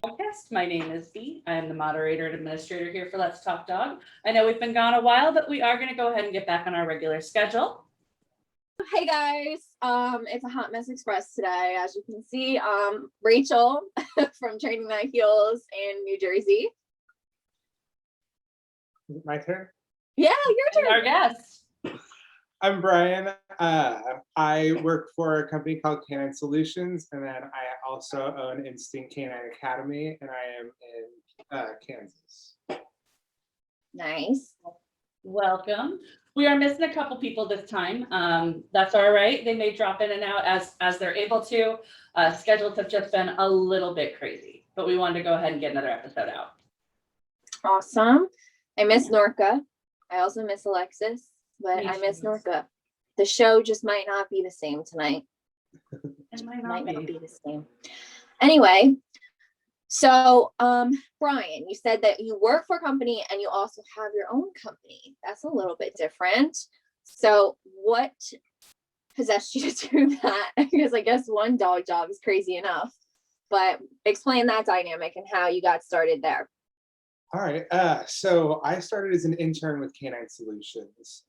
podcast. My name is Bea. I am the moderator and administrator here for Let's Talk Dog. I know we've been gone a while, but we are going to go ahead and get back on our regular schedule. Hey guys, it's a Hot Mess Express today. As you can see, Rachel from Training My Heels in New Jersey. My turn? Yeah, your turn. Our guest. I'm Brian. I work for a company called Canine Solutions, and then I also own Instinct Canine Academy, and I am in Kansas. Nice. Welcome. We are missing a couple people this time. That's all right. They may drop in and out as they're able to. Schedules have just been a little bit crazy, but we wanted to go ahead and get another episode out. Awesome. I miss Norca. I also miss Alexis, but I miss Norca. The show just might not be the same tonight. It might not be the same. Anyway, so Brian, you said that you work for a company and you also have your own company. That's a little bit different. So what possessed you to do that? Because I guess one dog job is crazy enough, but explain that dynamic and how you got started there. All right. So I started as an intern with Canine Solutions.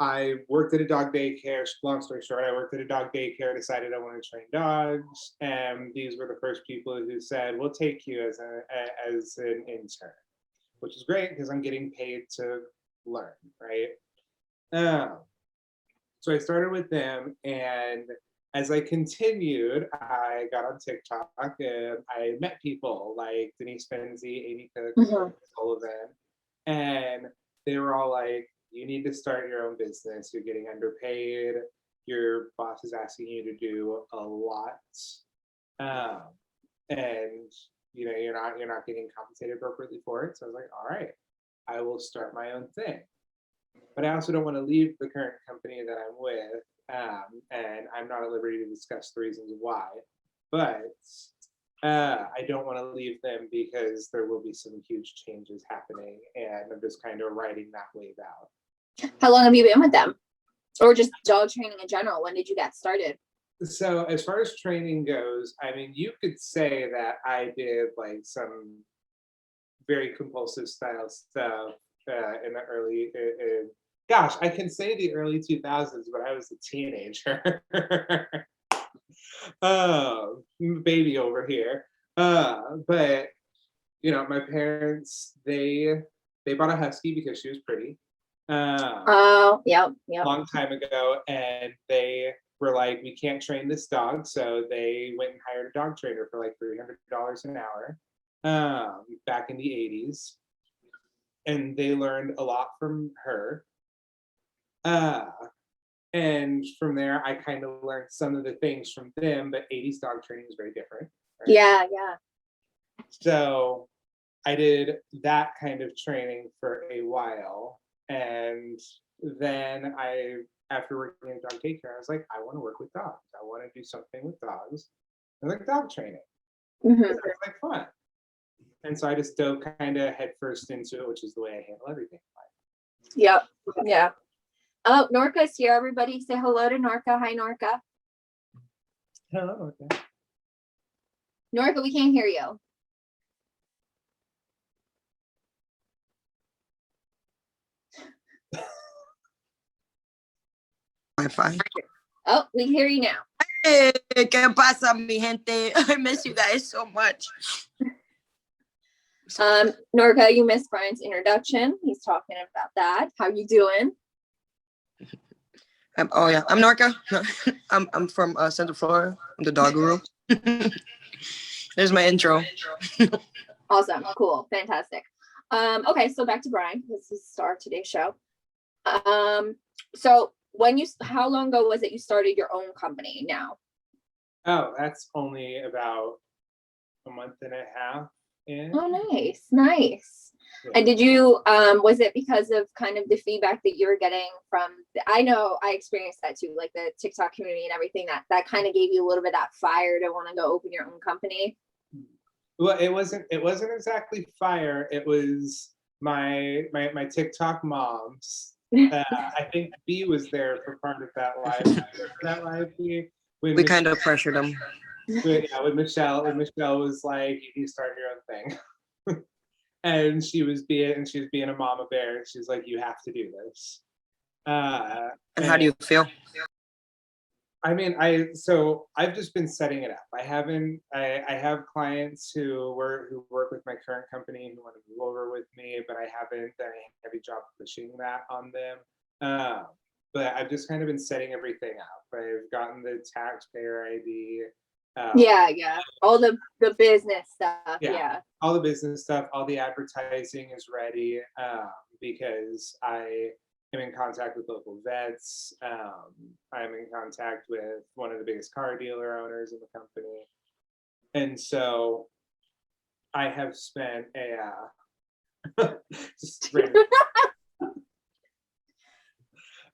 I worked at a dog daycare. Long story short, I worked at a dog daycare, decided I wanted to train dogs. And these were the first people who said, we'll take you as an intern, which is great because I'm getting paid to learn, right? So I started with them, and as I continued, I got on TikTok and I met people like Denise Benzie, Amy Cook, Sullivan, and they were all like, you need to start your own business. You're getting underpaid. Your boss is asking you to do a lot. And you're not getting compensated appropriately for it. So I was like, all right, I will start my own thing. But I also don't want to leave the current company that I'm with. And I'm not at liberty to discuss the reasons why, but I don't want to leave them because there will be some huge changes happening, and I'm just kind of riding that wave out. How long have you been with them? Or just dog training in general? When did you get started? So as far as training goes, I mean, you could say that I did like some very compulsive style stuff in the early gosh, I can say the early 2000s, but I was a teenager. Baby over here. But my parents, they bought a husky because she was pretty. Yep. Long time ago, and they were like, we can't train this dog, so they went and hired a dog trainer for like $300 an hour back in the 80s, and they learned a lot from her. And from there, I kind of learned some of the things from them, but 80s dog training is very different. Right? Yeah. So I did that kind of training for a while. And then after working in dog daycare, I was like, I want to work with dogs. I want to do something with dogs. I like dog training. Mm-hmm. It's like fun. And so I just dove kind of headfirst into it, which is the way I handle everything in life. Yep. Yeah. Oh, Norca's here, everybody. Say hello to Norca. Hi, Norca. Hello. Okay. Norca, we can't hear you. Wi-Fi. Oh, we hear you now. Hey, ¿qué pasa, mi gente? I miss you guys so much. Norca, you missed Brian's introduction. He's talking about that. How you doing? I'm Norca. I'm from Central Florida. I'm the dog guru. There's my intro. Awesome. Cool. Fantastic. Okay, so back to Brian. This is the star of today's show. So how long ago was it you started your own company now? Oh, that's only about a month and a half in. Oh, nice. Yeah. And did you, was it because of kind of the feedback that you were getting from, I know I experienced that too, like the TikTok community and everything, that kind of gave you a little bit of that fire to want to go open your own company? Well, it wasn't exactly fire. It was my TikTok moms. I think B was there for part of that live. We kind of pressured them. When Michelle was like, you start your own thing. And she was being a mama bear. She's like, you have to do this. And how do you feel? I mean, I've just been setting it up. I have clients who work with my current company who want to move over with me, but I haven't done a heavy job pushing that on them. But I've just kind of been setting everything up. I've gotten the taxpayer ID. Yeah. All the business stuff. Yeah. All the business stuff, all the advertising is ready, because I am in contact with local vets. I'm in contact with one of the biggest car dealer owners in the company. And so I have spent just random.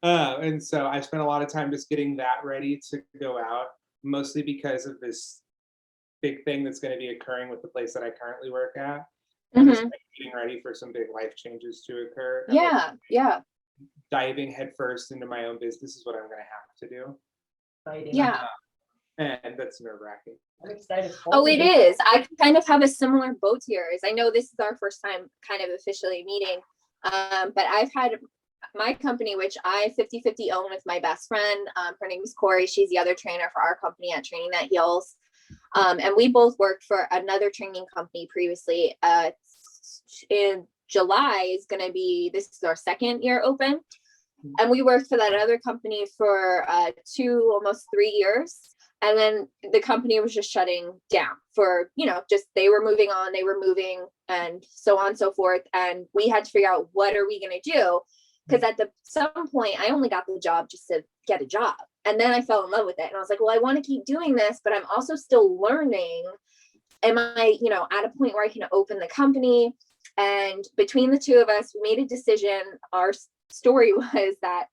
And so I spent a lot of time just getting that ready to go out, mostly because of this big thing that's going to be occurring with the place that I currently work at. I'm just getting ready for some big life changes to occur. Yeah. Diving headfirst into my own business is what I'm going to have to do. Exciting. Yeah. And that's nerve-wracking. I'm excited. Oh, it is. I kind of have a similar boat to yours. I know this is our first time kind of officially meeting, but I've had my company, which I 50-50 own with my best friend. Her name is Corey. She's the other trainer for our company at Training That Heals. And we both worked for another training company previously. In July is going to be, this is our second year open. And we worked for that other company for almost 3 years. And then the company was just shutting down for, just they were moving on, they were moving and so on and so forth. And we had to figure out what are we going to do? Because at some point, I only got the job just to get a job. And then I fell in love with it. And I was like, well, I want to keep doing this, but I'm also still learning. Am I, at a point where I can open the company? And between the two of us, we made a decision. Our story was that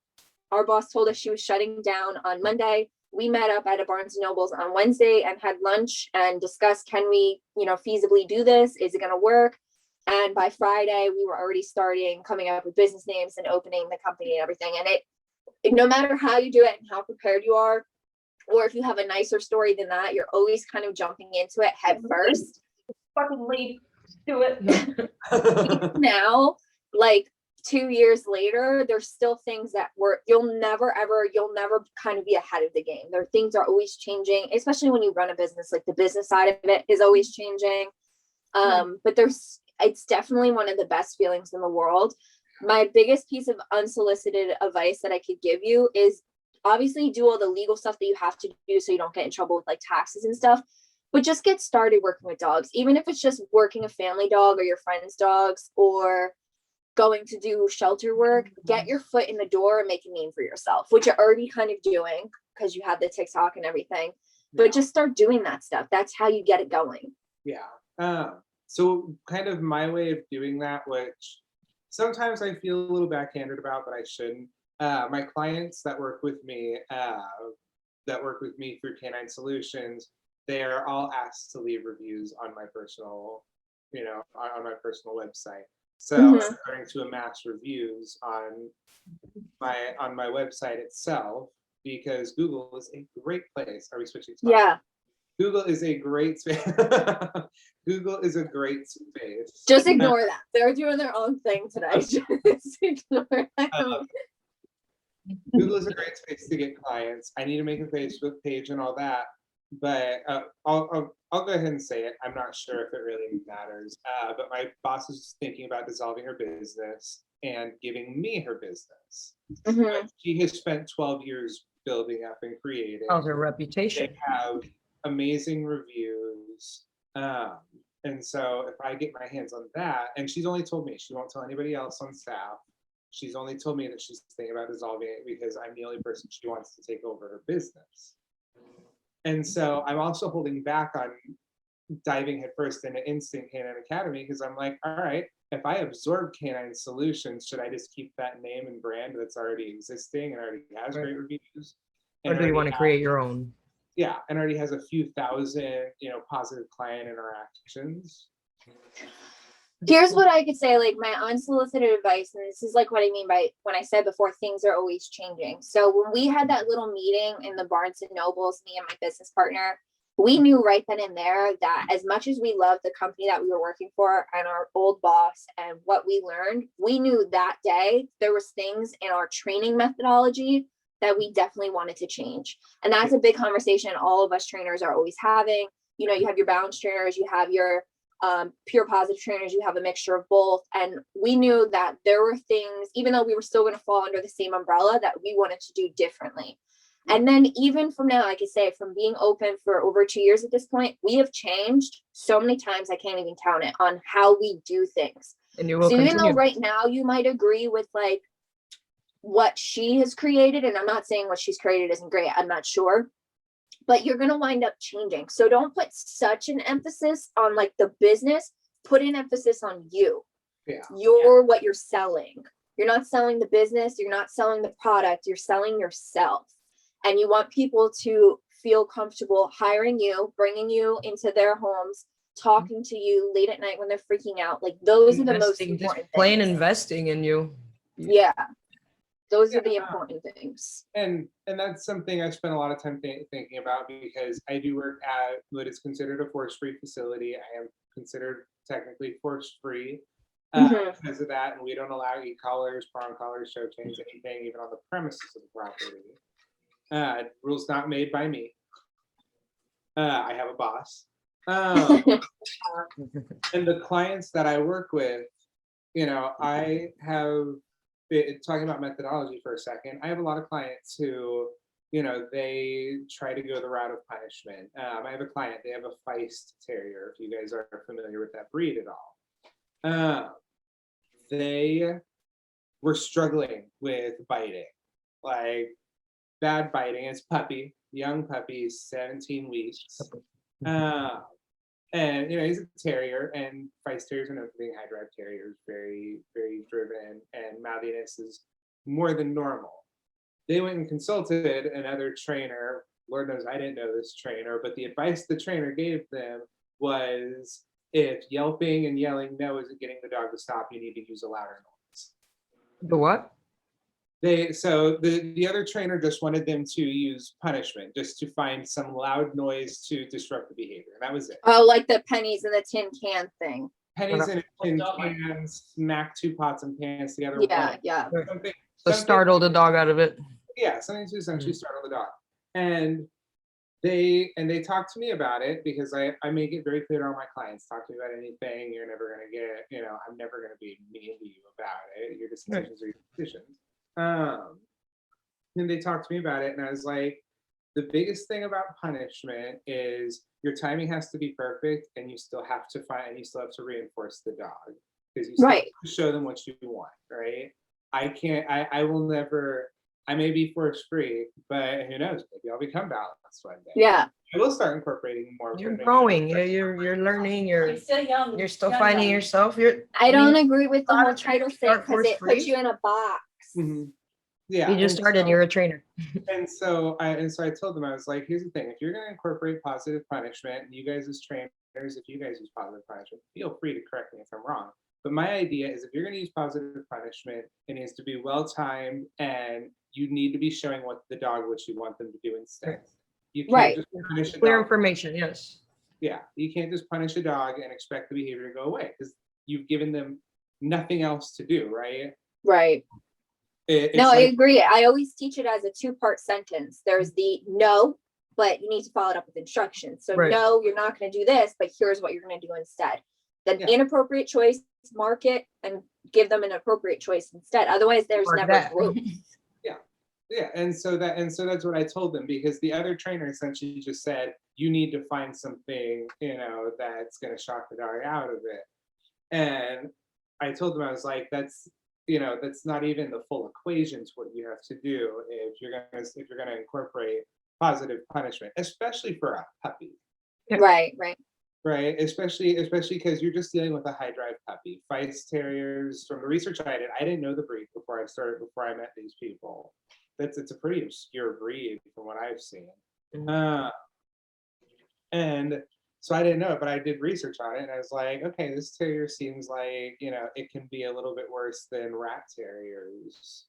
our boss told us she was shutting down on Monday. We met up at a Barnes & Noble's on Wednesday and had lunch and discussed, can we, feasibly do this? Is it going to work? And by Friday, we were already coming up with business names and opening the company and everything. And it, no matter how you do it and how prepared you are, or if you have a nicer story than that, you're always kind of jumping into it head first. Fucking lead, do it. Now, like 2 years later, there's still things that you'll never kind of be ahead of the game. Things are always changing, especially when you run a business. Like the business side of it is always changing. But it's definitely one of the best feelings in the world. My biggest piece of unsolicited advice that I could give you is obviously do all the legal stuff that you have to do so you don't get in trouble with like taxes and stuff, but just get started working with dogs. Even if it's just working a family dog or your friend's dogs or going to do shelter work, get your foot in the door and make a name for yourself, which you're already kind of doing because you have the TikTok and everything, but just start doing that stuff. That's how you get it going. Yeah. So kind of my way of doing that, which sometimes I feel a little backhanded about, but I shouldn't. My clients that work with me through Canine Solutions, they are all asked to leave reviews on my personal, on my personal website. So I'm starting to amass reviews on my website itself because Google is a great place. Are we switching spots? Yeah. Google is a great space. Google is a great space. Just ignore that. They're doing their own thing today. Just ignore them. Google is a great space to get clients. I need to make a Facebook page and all that, but I'll go ahead and say it. I'm not sure if it really matters, but my boss is thinking about dissolving her business and giving me her business. She has spent 12 years building up and creating. How's her reputation? They have amazing reviews. And so if I get my hands on that, and she's only told me, she won't tell anybody else on staff. She's only told me that she's thinking about dissolving it because I'm the only person she wants to take over her business. And so I'm also holding back on diving headfirst into Instinct Canine Academy because I'm like, all right, if I absorb Canine Solutions, should I just keep that name and brand that's already existing and already has great reviews? Or do you want to create your own? Yeah, and already has a few thousand, positive client interactions. Here's what I could say, like my unsolicited advice, and this is like what I mean by when I said before, things are always changing. So when we had that little meeting in the Barnes & Noble's, me and my business partner, we knew right then and there that as much as we loved the company that we were working for and our old boss and what we learned, we knew that day there was things in our training methodology that we definitely wanted to change. And that's a big conversation all of us trainers are always having. You know, you have your balance trainers, you have your pure positive trainers, you have a mixture of both. And we knew that there were things, even though we were still going to fall under the same umbrella, that we wanted to do differently. And then even from now, like I say, from being open for over 2 years at this point, we have changed so many times I can't even count it on how we do things. And you will So even though continue. right now you might agree with like what she has created, and I'm not saying what she's created isn't great, I'm not sure, but you're going to wind up changing. So don't put such an emphasis on like the business, put an emphasis on you. Yeah. You're what you're selling. You're not selling the business, you're not selling the product, you're selling yourself. And you want people to feel comfortable hiring you, bringing you into their homes, talking to you late at night when they're freaking out. Like those are the most Investing, just important plain things. investing in you. Yeah. Those are the Yeah. important things. And that's something I spent a lot of time thinking about, because I do work at what is considered a force-free facility. I am considered technically force-free Mhm. because of that, and we don't allow e-collars, prong collars, show chains, anything, even on the premises of the property. Rules not made by me. I have a boss. And the clients that I work with, you know, I have, talking about methodology for a second, I have a lot of clients who, you know, they try to go the route of punishment. I have a client, they have a Feist Terrier, if you guys are familiar with that breed at all. They were struggling with biting, like bad biting. It's puppy, young puppy, 17 weeks. And you know, he's a terrier, and Feist Terriers are known for being high drive terriers, very, very driven, and mouthiness is more than normal. They went and consulted another trainer. Lord knows I didn't know this trainer, but the advice the trainer gave them was, if yelping and yelling no isn't getting the dog to stop, you need to use a louder noise. The what? So the other trainer just wanted them to use punishment, just to find some loud noise to disrupt the behavior. And that was it. Oh, like the pennies in the tin can thing. Pennies in cans, smack 2 pots and pans together. Yeah, yeah. Something, So startle the dog out of it. yeah, something to essentially startle the dog. And they talk to me about it, because I make it very clear to all my clients, talk to me about anything. You're never gonna get, you know, I'm never gonna be mean to you about it. Your decisions are your decisions. And they talked to me about it, and I was like, the biggest thing about punishment is your timing has to be perfect, and you still have to reinforce the dog, because you still have to show them what you want, right? I will never, I may be force free, but who knows, maybe I'll become balanced one day. Yeah. I will start incorporating more. You're growing, you're learning, you're still young. you're still young, finding young. yourself. I don't mean, agree with the lot whole of title trainers thing start because it puts force-free. you in a box. Yeah. You just started, you're a trainer. And so I told them, I was like, here's the thing, if you're going to incorporate positive punishment, and you guys as trainers, if you guys use positive punishment, feel free to correct me if I'm wrong. But my idea is, if you're going to use positive punishment, it needs to be well timed, and you need to be showing what you want them to do instead. You can't just punish a Clear dog. information, yes. Yeah, you can't just punish a dog and expect the behavior to go away, because you've given them nothing else to do, right? Right. It's No, I like, agree. I always teach it as a 2-part sentence. There's the no, but you need to follow it up with instructions. So no, you're not going to do this, but here's what you're going to do instead. The inappropriate choice, mark it and give them an appropriate choice instead. Otherwise, there's never growth. Yeah, and so that's what I told them, because the other trainer essentially just said, you need to find something, you know, that's going to shock the dog out of it. And I told them, I was like, that's not even the full equation to what you have to do if you're gonna incorporate positive punishment, especially for a puppy. Right. Right, especially because you're just dealing with a high drive puppy. Feist Terriers, from the research I didn't know the breed before I met these people. It's a pretty obscure breed from what I've seen. And so I didn't know it, but I did research on it, and I was like, okay, this terrier seems like, you know, it can be a little bit worse than rat terriers,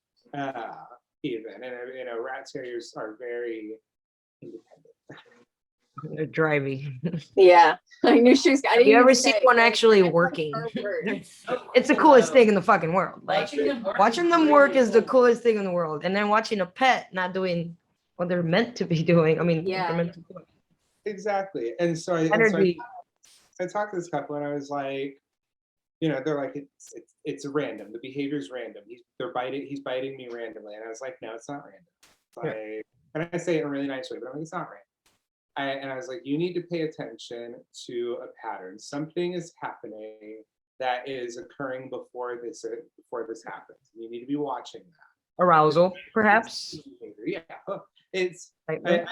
even. And, you know, rat terriers are very independent. They're driving. Yeah, I knew she was. I Have didn't you even ever say seen it, one but actually that's working? her word. It's the coolest thing in the fucking world. Like Watching them work really is the cool. coolest thing in the world. And then watching a pet not doing what they're meant to be doing. I mean, what Yeah. they're meant to do. Exactly. And so I Energy. talked to this couple and I was like, you know, they're like, it's random. The behavior's random. He's biting me randomly. And I was like, no, it's not random. It's like, and I say it in a really nice way, but I'm like, it's not random. And I was like, you need to pay attention to a pattern. Something is happening that is occurring before this happens. You need to be watching that. Arousal, perhaps. Yeah, it's Excitement.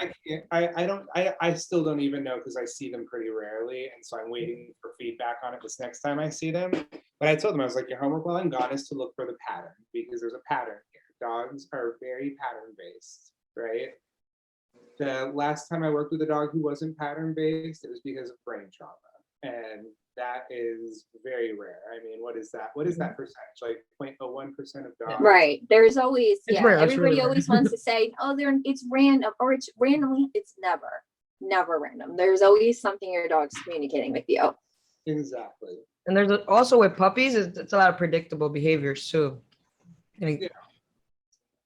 I still don't even know because I see them pretty rarely, and so I'm waiting for feedback on it this next time I see them. But I told them, I was like, your homework while I'm gone is to look for the pattern because there's a pattern here. Dogs are very pattern based, right? The last time I worked with a dog who wasn't pattern based, it was because of brain trauma, and that is very rare. I mean, what is that? What is that percentage? Like 0.01% of dogs? Right. There's always, It's yeah, rare, it's everybody really rare. always wants to say, oh, it's random or it's randomly. It's never random. There's always something your dog's communicating with you. Exactly. And there's also with puppies, it's a lot of predictable behaviors too. And Yeah.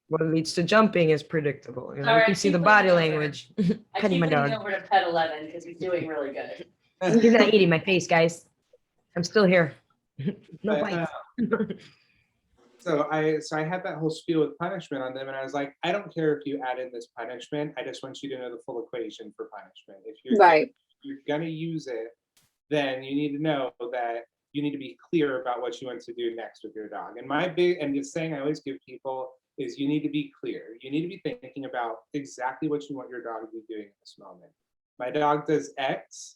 what leads to jumping is predictable. You know, All you right, can see the keep body looking over. language. I Petting keep my leaning dog. over to pet 11 because he's doing really good. He's not eating my face, guys. I'm still here. No But, bites. So I had that whole spiel with punishment on them, and I was like, I don't care if you add in this punishment. I just want you to know the full equation for punishment. If you're gonna use it, then you need to know that you need to be clear about what you want to do next with your dog. And the saying I always give people is you need to be clear. You need to be thinking about exactly what you want your dog to be doing in this moment. My dog does X.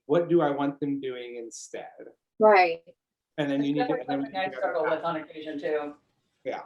What do I want them doing instead? Right. And then you need to. That's something I struggle with on occasion too. Yeah.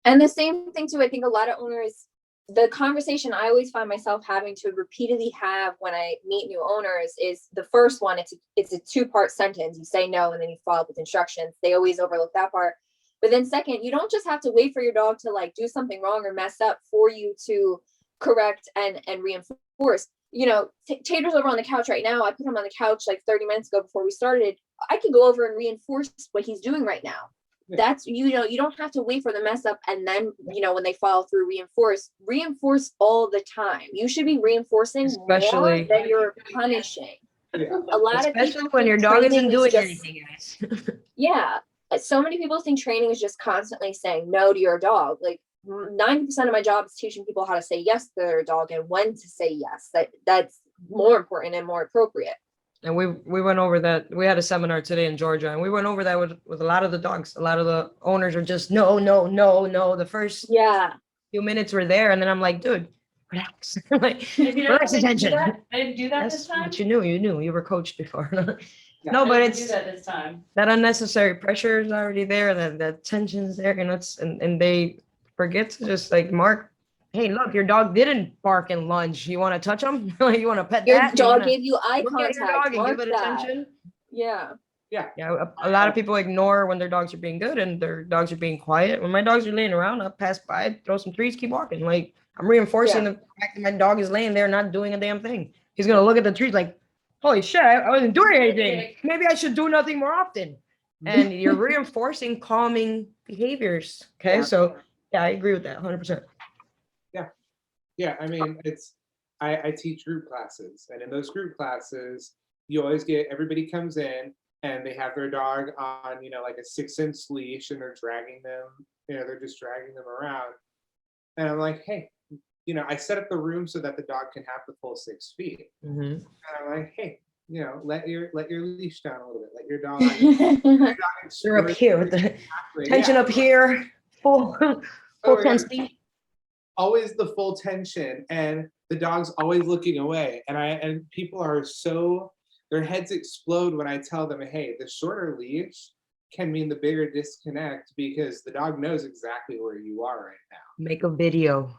And the same thing too, I think a lot of owners, the conversation I always find myself having to repeatedly have when I meet new owners is the first one, it's a two-part sentence. You say no, and then you follow up with instructions. They always overlook that part. But then second, you don't just have to wait for your dog to like do something wrong or mess up for you to correct and reinforce. You know, Tater's over on the couch right now. I put him on the couch like 30 minutes ago before we started. I can go over and reinforce what he's doing right now. Yeah. That's, you know, you don't have to wait for the mess up and then, you know, when they follow through, reinforce all the time. You should be reinforcing Especially- more than you're punishing. Yeah. A lot of Especially people when your think dog isn't training is doing just- anything, guys. Yeah. So many people think training is just constantly saying no to your dog. Like 90% of my job is teaching people how to say yes to their dog and when to say yes. That's more important and more appropriate. And we went over that. We had a seminar today in Georgia, and we went over that with a lot of the dogs. A lot of the owners are just no. The first Yeah. few minutes were there, and then I'm like, dude, relax. Like, And if you don't- relax I didn't do attention. that- I didn't do that That's this time. what you knew. You were coached before. Yeah. No, I but didn't do it's that this time. that unnecessary pressure is already there. That tension's there, and and they forget to just like mark. Hey, look, your dog didn't bark and lunge. You want to touch him? You want to pet Your that? You dog wanna gave you eye look at your contact. dog and Mark give it that. attention. Yeah. Yeah, a lot of people ignore when their dogs are being good and their dogs are being quiet. When my dogs are laying around, I'll pass by, throw some trees, keep walking. Like I'm reinforcing the fact that my dog is laying there not doing a damn thing. He's gonna look at the trees like, holy shit, I wasn't doing anything. Maybe I should do nothing more often. And you're reinforcing calming behaviors. Okay, Yeah. so yeah, I agree with that 100%. Yeah, I mean, I teach group classes, and in those group classes, you always get everybody comes in and they have their dog on, you know, like a 6-inch leash, and they're dragging them, you know, they're just dragging them around. And I'm like, hey, you know, I set up the room so that the dog can have the full 6 feet. Mm-hmm. And I'm like, hey, you know, let your leash down a little bit, let your dog. You're up here with the Exactly, tension yeah. up here, full Oh, yeah. tension. Always the full tension, and the dog's always looking away, and people are so, their heads explode when I tell them, hey, the shorter leash can mean the bigger disconnect because the dog knows exactly where you are right now, Make a video.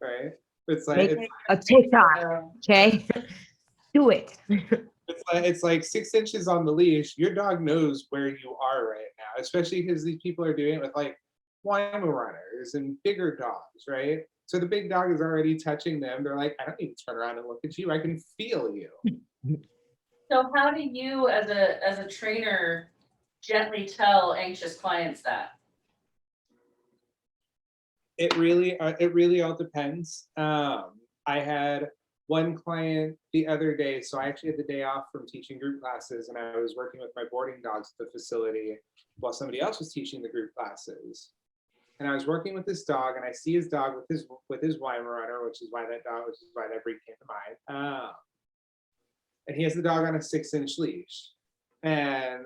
right? It's like Make a TikTok. Okay, do it. it's like 6 inches on the leash. Your dog knows where you are right now, especially because these people are doing it with like Weimaraner's and bigger dogs, right? So the big dog is already touching them. They're like, I don't need to turn around and look at you. I can feel you. So how do you, as a trainer, gently tell anxious clients that? It really all depends. I had one client the other day, so I actually had the day off from teaching group classes, and I was working with my boarding dogs at the facility while somebody else was teaching the group classes. And I was working with this dog, and I see his dog with his Weimaraner, which is why that breed came to mind. And he has the dog on a 6-inch leash, and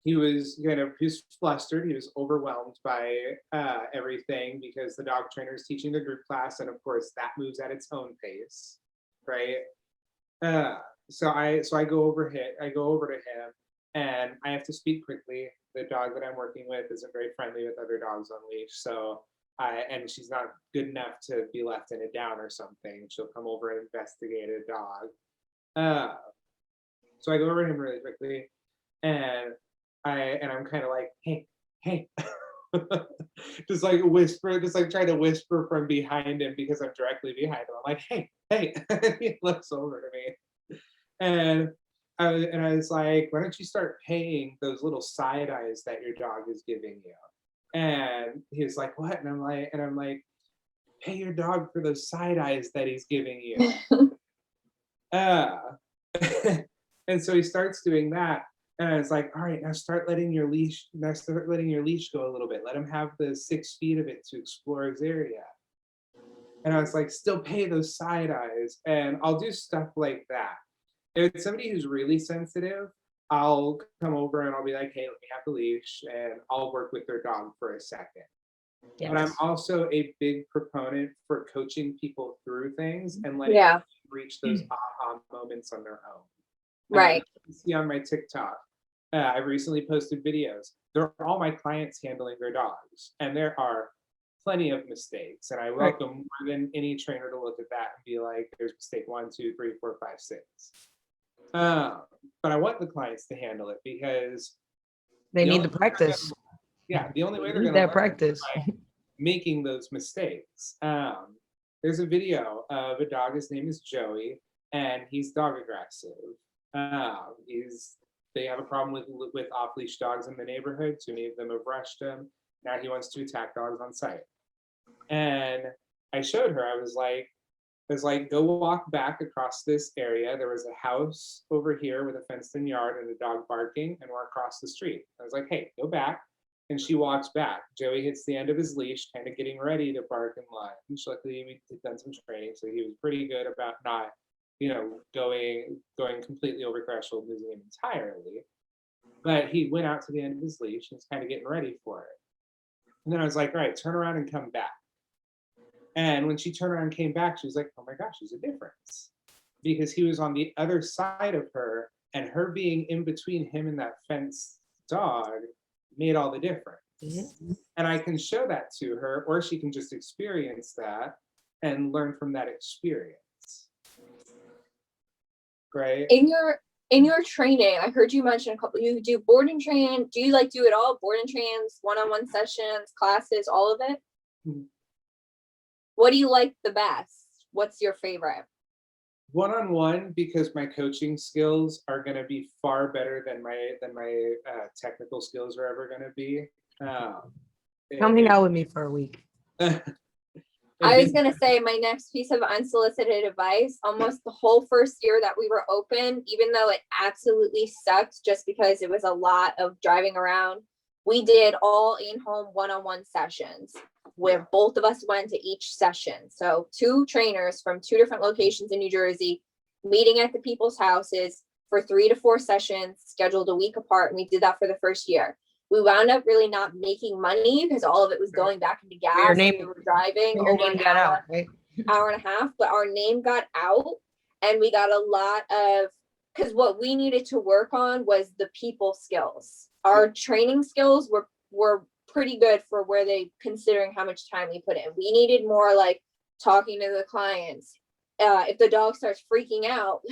he was flustered. He was overwhelmed by everything because the dog trainer is teaching the group class, and of course that moves at its own pace, right? So I go over to him, and I have to speak quickly. The dog that I'm working with isn't very friendly with other dogs on leash, and she's not good enough to be left in a down or something. She'll come over and investigate a dog. So I go over to him really quickly, and I'm kind of like, hey, just like whisper, just like trying to whisper from behind him because I'm directly behind him. I'm like, hey, he looks over to me, and I was like, why don't you start paying those little side eyes that your dog is giving you? And he was like, what? And I'm like, pay your dog for those side eyes that he's giving you. And so he starts doing that. And I was like, all right, now start letting your leash go a little bit. Let him have the 6 feet of it to explore his area. And I was like, still pay those side eyes. And I'll do stuff like that. If it's somebody who's really sensitive, I'll come over and I'll be like, hey, let me have the leash, and I'll work with their dog for a second. Yes. But I'm also a big proponent for coaching people through things and letting Yeah. them reach those aha moments on their own. Right. You see on my TikTok, I've recently posted videos. They're all my clients handling their dogs, and there are plenty of mistakes. And I welcome more than any trainer to look at that and be like, "There's mistake 1, 2, 3, 4, 5, 6." But I want the clients to handle it because They need the practice. the only way they're Need going to that practice. making those mistakes. There's a video of a dog. His name is Joey, and he's dog aggressive. They have a problem with off-leash dogs in the neighborhood. Too many of them have rushed him. Now he wants to attack dogs on sight. And I showed her. I was like, go walk back across this area. There was a house over here with a fenced-in yard and a dog barking, and we're across the street. I was like, hey, go back. And she walks back. Joey hits the end of his leash, kind of getting ready to bark and lunge. Luckily, we had done some training, so he was pretty good about not, going completely over threshold, losing him entirely. But he went out to the end of his leash and was kind of getting ready for it. And then I was like, all right, turn around and come back. And when she turned around and came back, she was like, oh my gosh, there's a difference. Because he was on the other side of her, and her being in between him and that fenced dog made all the difference. Mm-hmm. And I can show that to her, or she can just experience that and learn from that experience. Right? In your training, I heard you mention you do board and train. Do you do it all? Board and trains, one-on-one sessions, classes, all of it? Mm-hmm. What do you like the best? What's your favorite? One-on-one, because my coaching skills are going to be far better than my technical skills are ever going to be. Come hang out with me for a week. I was going to say my next piece of unsolicited advice, almost the whole first year that we were open, even though it absolutely sucked just because it was a lot of driving around, we did all in-home one-on-one sessions where both of us went to each session. So 2 trainers from 2 different locations in New Jersey, meeting at the people's houses for 3 to 4 sessions, scheduled a week apart. And we did that for the first year. We wound up really not making money because all of it was going back into gas. We were driving over an hour, hour and a half, but our name got out, and we got a lot of, because what we needed to work on was the people skills. Our training skills were pretty good for where they, considering how much time we put in. We needed more like talking to the clients. If the dog starts freaking out,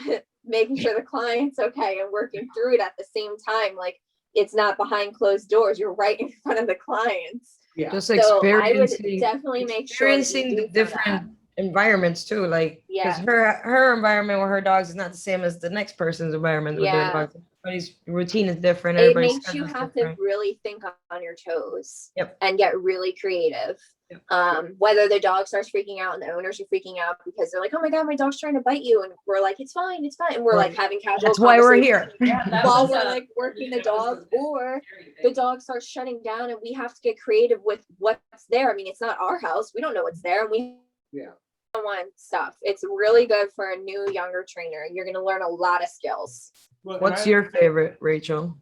making sure the client's okay and working through it at the same time. Like, it's not behind closed doors. You're right in front of the clients. Yeah. Just So I would experiencing definitely make sure that you experiencing do the some of that. different environments too, like because Yeah. her environment with her dogs is not the same as the next person's environment with their Yeah. dogs. Everybody's routine is different. It Everybody's makes you schedule's have to different. really think on your toes. Yep. And get really creative. Yep. Whether the dog starts freaking out and the owners are freaking out because they're like, oh my God, my dog's trying to bite you. And we're like, it's fine, it's fine. And we're like Right. having casual That's why we're conversations here. Yeah, that while was, we're like working the that was dog, a very or big the dog starts shutting down and we have to get creative with what's there. I mean, it's not our house. We don't know what's there. And we Yeah. want stuff. It's really good for a new, younger trainer. You're going to learn a lot of skills. Well, and What's I- your favorite, Rachel?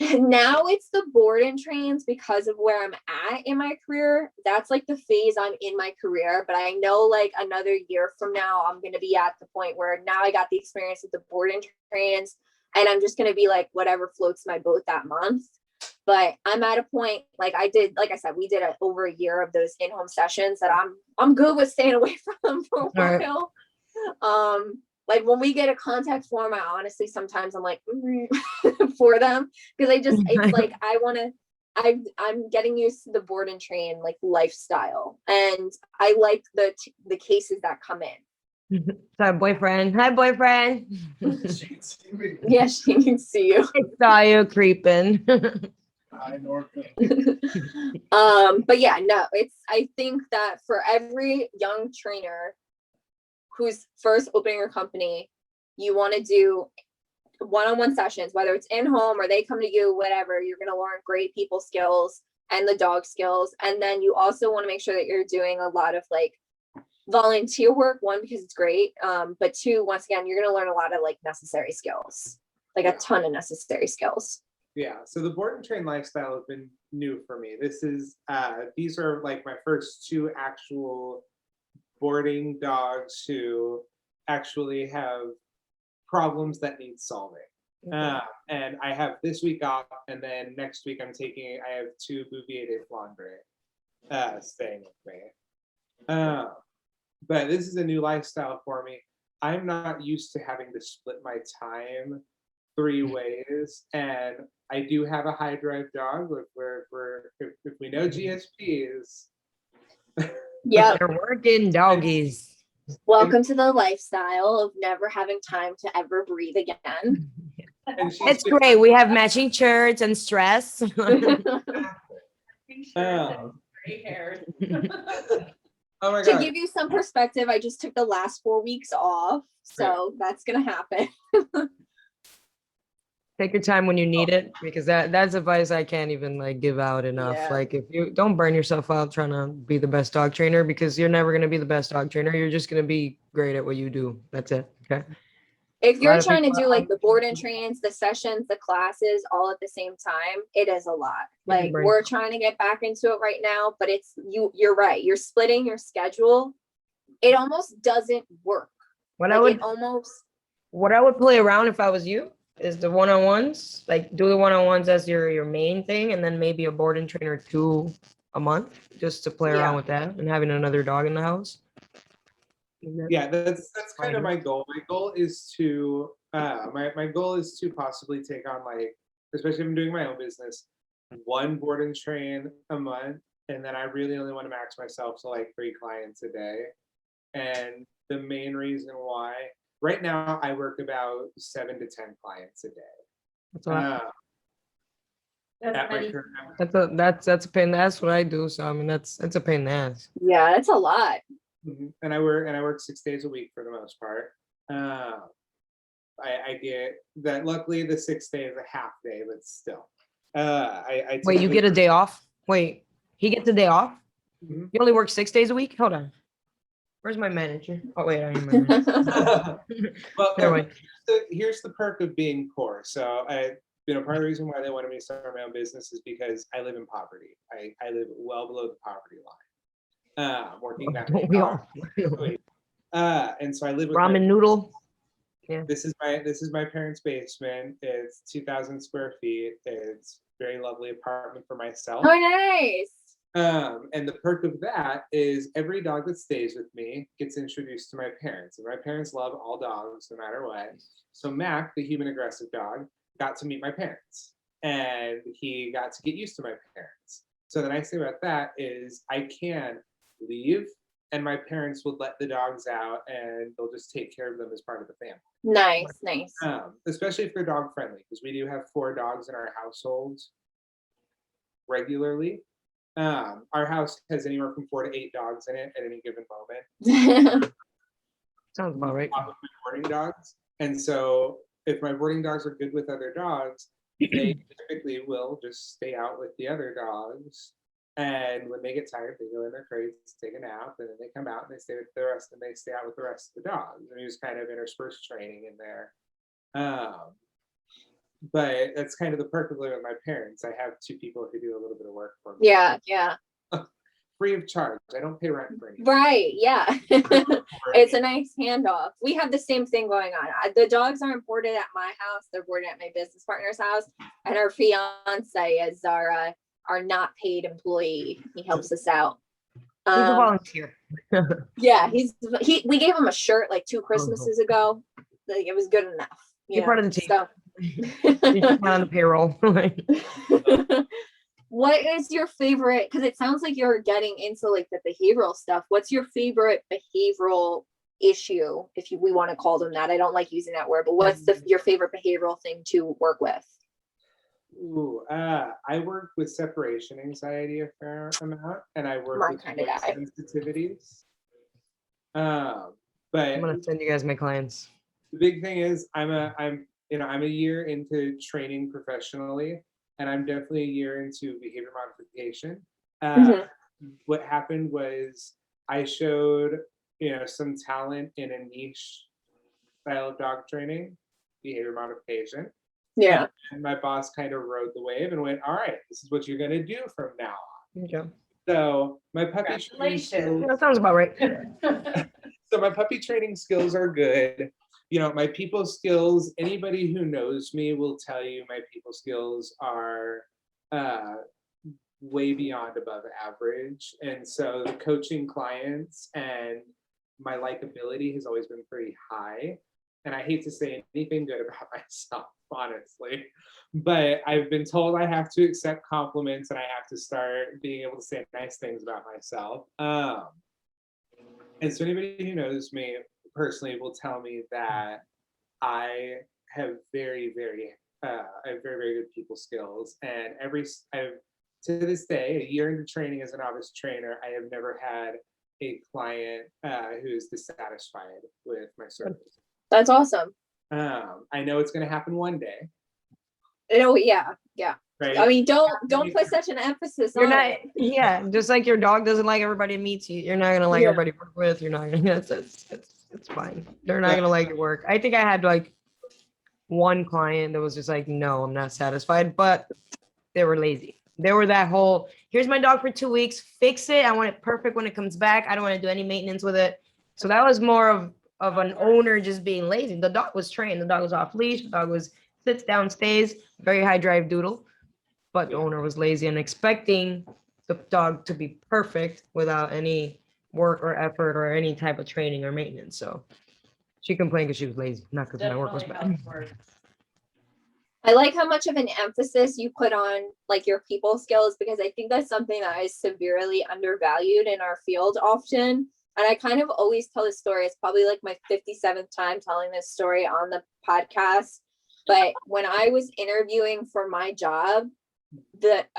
Now it's the board and trains because of where I'm at in my career. That's like the phase I'm in my career. But I know like another year from now, I'm going to be at the point where now I got the experience with the board and trains, and I'm just going to be like whatever floats my boat that month. But I'm at a point like I did, like I said, we did over a year of those in-home sessions that I'm good with staying away from them for a Right. while. Like when we get a contact form, I honestly sometimes I'm like for them because it's like I'm getting used to the board and train like lifestyle, and I like the cases that come in. Sorry, boyfriend. Hi, boyfriend. She can see me. Yeah, she can see you. Saw you creeping. Hi, Norca. But yeah, no, I think that for every young trainer who's first opening your company, you want to do one-on-one sessions, whether it's in home or they come to you, whatever. You're going to learn great people skills and the dog skills. And then you also want to make sure that you're doing a lot of like volunteer work, one, because it's great. But two, once again, you're going to learn a lot of like necessary skills, like a ton of necessary skills. Yeah, so the board and train lifestyle has been new for me. These are like my first two actual boarding dogs who actually have problems that need solving. And I have this week off, and then next week I have two Bouvier de Flandre staying with me. But this is a new lifestyle for me. I'm not used to having to split my time 3 ways, and I do have a high drive dog. If we know GSPs. Yeah. They're working doggies. Welcome to the lifestyle of never having time to ever breathe again. And she's It's been- great. We have matching shirts and stress. Gray hairs. Oh my To god. give you some perspective, I just took the last 4 weeks off, so that's gonna happen. Take your time when you need it, because that's advice I can't even like give out enough. Yeah. Like if you don't burn yourself out trying to be the best dog trainer, because you're never going to be the best dog trainer. You're just going to be great at what you do. That's it. Okay. If A lot you're of trying to people do like the board and trains, the sessions, the classes all at the same time, it is a lot. You can Like burn we're trying to get back into it right now, but you're right. You're splitting your schedule. It almost doesn't work. What Like I would it almost play around if I was you is the one-on-ones, like do the one-on-ones as your main thing, and then maybe a board and trainer 2 a month just to play Yeah. around with that and having another dog in the house. Yeah, that's kind of my goal. My goal is to my goal is to possibly take on, like, especially if I'm doing my own business, 1 board and train a month, and then I really only want to max myself to like 3 clients a day. And the main reason why right now I work about 7 to 10 clients a day. That's a lot. At my Many- current That's a pain in the ass what I do. So I mean that's a pain in the ass. yeah, that's a lot. And I work 6 days a week for the most part. I get that. Luckily, the 6th day is a half day, but still. I Wait, you get a day off? Wait, he gets a day off? Mhm. You only work 6 days a week? Hold on. Where's my manager? Oh wait, I am my manager. Well, Never mind. here's the perk of being poor. So part of the reason why they wanted me to start my own business is because I live in poverty. I live well below the poverty line. Working that Don't many we all? hours. And so I live with Ramen noodle. This is my parents' basement. It's 2,000 square feet. It's a very lovely apartment for myself. Oh, nice. And the perk of that is every dog that stays with me gets introduced to my parents. And my parents love all dogs, no matter what. So Mac, the human aggressive dog, got to meet my parents. And he got to get used to my parents. So the nice thing about that is I can leave and my parents will let the dogs out and they'll just take care of them as part of the family. Nice. Especially if they're dog friendly, because we do have 4 dogs in our household regularly. Our house has anywhere from 4 to 8 dogs in it at any given moment. Sounds about right. Top of my boarding dogs. And so if my boarding dogs are good with other dogs, they typically will just stay out with the other dogs. And when they get tired, they go in their crates, take a nap, and then they come out and they stay with the rest, and they stay out with the rest of the dogs. And there's kind of interspersed training in there. But that's kind of the perk of living with my parents. I have 2 people who do a little bit of work for me. Yeah. Free of charge. I don't pay rent for anything. Right, yeah. It's a nice handoff. We have the same thing going on. The dogs aren't boarded at my house, they're boarded at my business partner's house, and our fiance is our not paid employee. He helps us out. He's a volunteer. Yeah, we gave him a shirt like 2 Christmases ago. Like, it was good enough. You're part of the team. So. You're just not on the payroll. What is your favorite, because it sounds like you're getting into like the behavioral stuff. What's your favorite behavioral issue, if we want to call them that? I don't like using that word, but what's your favorite behavioral thing to work with? Ooh, I work with separation anxiety a fair amount, and I work with sensitivities. But I'm gonna send you guys my clients. The big thing is I'm a year into training professionally, and I'm definitely a year into behavior modification. What happened was I showed some talent in a niche style of dog training, behavior modification. Yeah. And my boss kind of rode the wave and went, all right, this is what you're going to do from now on. Okay. So my puppy training skills, that sounds about right. so my puppy training skills are good. My people skills, anybody who knows me will tell you my people skills are way beyond above average. And so the coaching clients and my likability has always been pretty high. And I hate to say anything good about myself, honestly, but I've been told I have to accept compliments and I have to start being able to say nice things about myself. And so anybody who knows me personally will tell me that I have very, very good people skills. And to this day, a year into training as a novice trainer, I have never had a client who is dissatisfied with my service. That's awesome. I know it's going to happen one day. Oh yeah. Right? I mean, don't put such an emphasis on it. Yeah, just like your dog doesn't like everybody that meets you, you're not gonna like everybody you work with. You're not gonna. It's fine. They're not gonna like your work. I think I had like one client that was just like, no, I'm not satisfied, but they were lazy. They were that whole, here's my dog for 2 weeks, fix it. I want it perfect when it comes back. I don't want to do any maintenance with it. So that was more of an owner just being lazy. The dog was trained. The dog was off leash. The dog was sits down, stays, very high drive doodle. But the owner was lazy and expecting the dog to be perfect without any work or effort or any type of training or maintenance. So she complained because she was lazy, not because my work was bad. I like how much of an emphasis you put on like your people skills, because I think that's something that is severely undervalued in our field often. And I kind of always tell this story. It's probably like my 57th time telling this story on the podcast. But when I was interviewing for my job,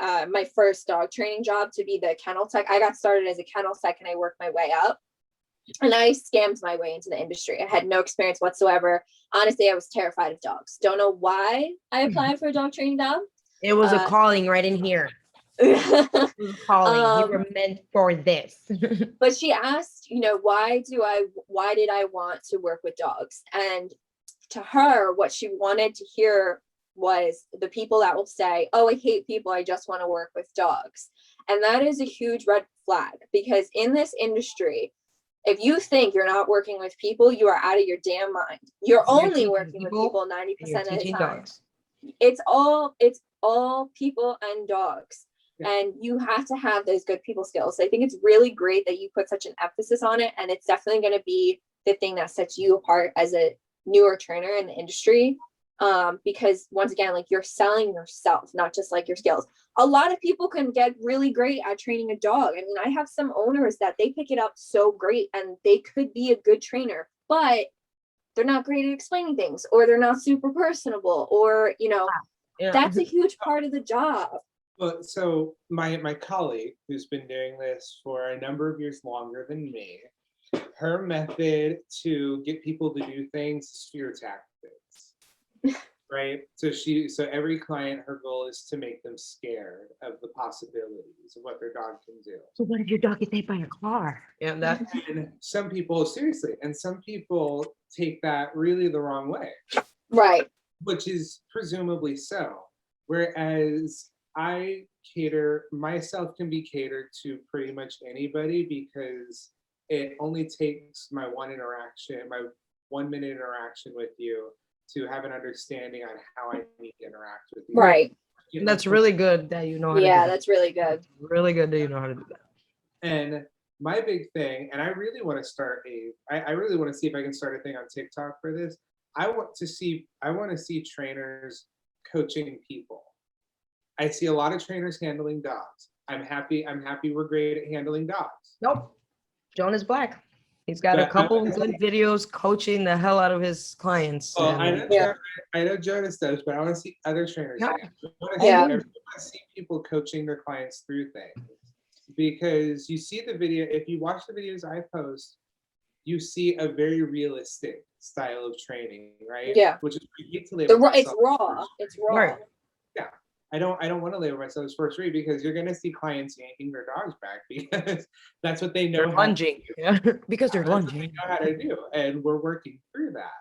my first dog training job to be the kennel tech, I got started as a kennel tech and I worked my way up. And I scammed my way into the industry. I had no experience whatsoever. Honestly, I was terrified of dogs. Don't know why I applied for a dog training job. It was a calling right in here. It was a calling. You were meant for this. But she asked, why did I want to work with dogs? And to her, what she wanted to hear was the people that will say, oh, I hate people, I just want to work with dogs. And that is a huge red flag, because in this industry, if you think you're not working with people, you are out of your damn mind. You're only working with people 90% of the time. Dogs. It's all people and dogs. Yeah. And you have to have those good people skills. So I think it's really great that you put such an emphasis on it. And it's definitely going to be the thing that sets you apart as a newer trainer in the industry. Because once again, like you're selling yourself, not just like your skills. A lot of people can get really great at training a dog. I mean, I have some owners that they pick it up so great and they could be a good trainer, but they're not great at explaining things, or they're not super personable, or, you know, Yeah. that's a huge part of the job. Well, so my colleague who's been doing this for a number of years longer than me, her method to get people to do things is fear tactics. Right? So every client, her goal is to make them scared of the possibilities of what their dog can do. So what if your dog gets hit by a car? Yeah, that. And some people, seriously, and some people take that really the wrong way, Right. which is presumably so. Whereas I myself can be catered to pretty much anybody, because it only takes my 1 minute interaction with you to have an understanding on how I need to interact with you. Right. You know, That's really good that you know how to do Yeah, that. that's really good. Really good that you know how to do that. And my big thing, and I really want to start I really want to see if I can start a thing on TikTok for this. I want to see trainers coaching people. I see a lot of trainers handling dogs. I'm happy we're great at handling dogs. Nope. Jonas Black. He's got a But couple of good videos coaching the hell out of his clients. Well, and- I know Jonas does, but I want to see other trainers. Yeah. Yeah. I want to see people coaching their clients through things, because you see the video. If you watch the videos I post, you see a very realistic style of training, right? Yeah. Which is you get to live. It's raw. It's raw. Right. I don't want to label myself as first rate, because you're gonna see clients yanking their dogs back because that's what they know. They're how to lunging. do. Yeah. Because they're That's what they lunging. know how to do, and we're working through that.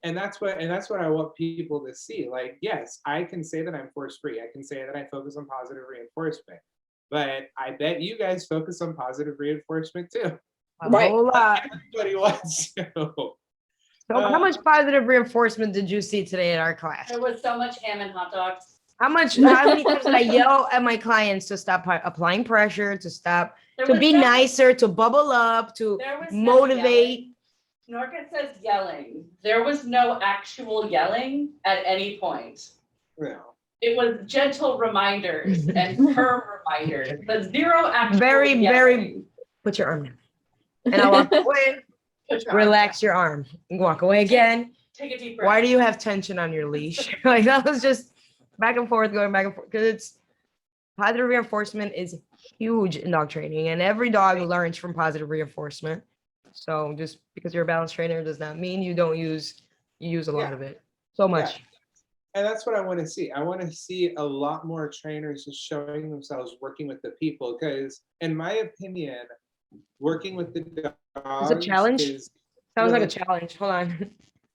And that's what I want people to see. Like, yes, I can say that I'm force free. I can say that I focus on positive reinforcement, but I bet you guys focus on positive reinforcement too. A Right. whole lot. Everybody wants to. So how much positive reinforcement did you see today in our class? There was so much ham and hot dogs. How many times did I yell at my clients to stop applying pressure, to stop, There to was be no- nicer, to bubble up, to There was no motivate? yelling. Norca says yelling. There was no actual yelling at any point. No. It was gentle reminders and firm reminders, but zero actual Very, very- yelling. Put your arm down. And I walk away, Put your arm relax your arm, and walk away again. down. Take a deep breath. Why do you have tension on your leash? Like that was just back and forth, going back and forth. Because it's positive reinforcement is huge in dog training, and every dog learns from positive reinforcement. So just because you're a balanced trainer does not mean you use a lot Yeah. of it. So much. And that's what I want to see. I want to see a lot more trainers just showing themselves working with the people, because in my opinion, working with the dogs challenge? is Sounds like a really- challenge. Hold on.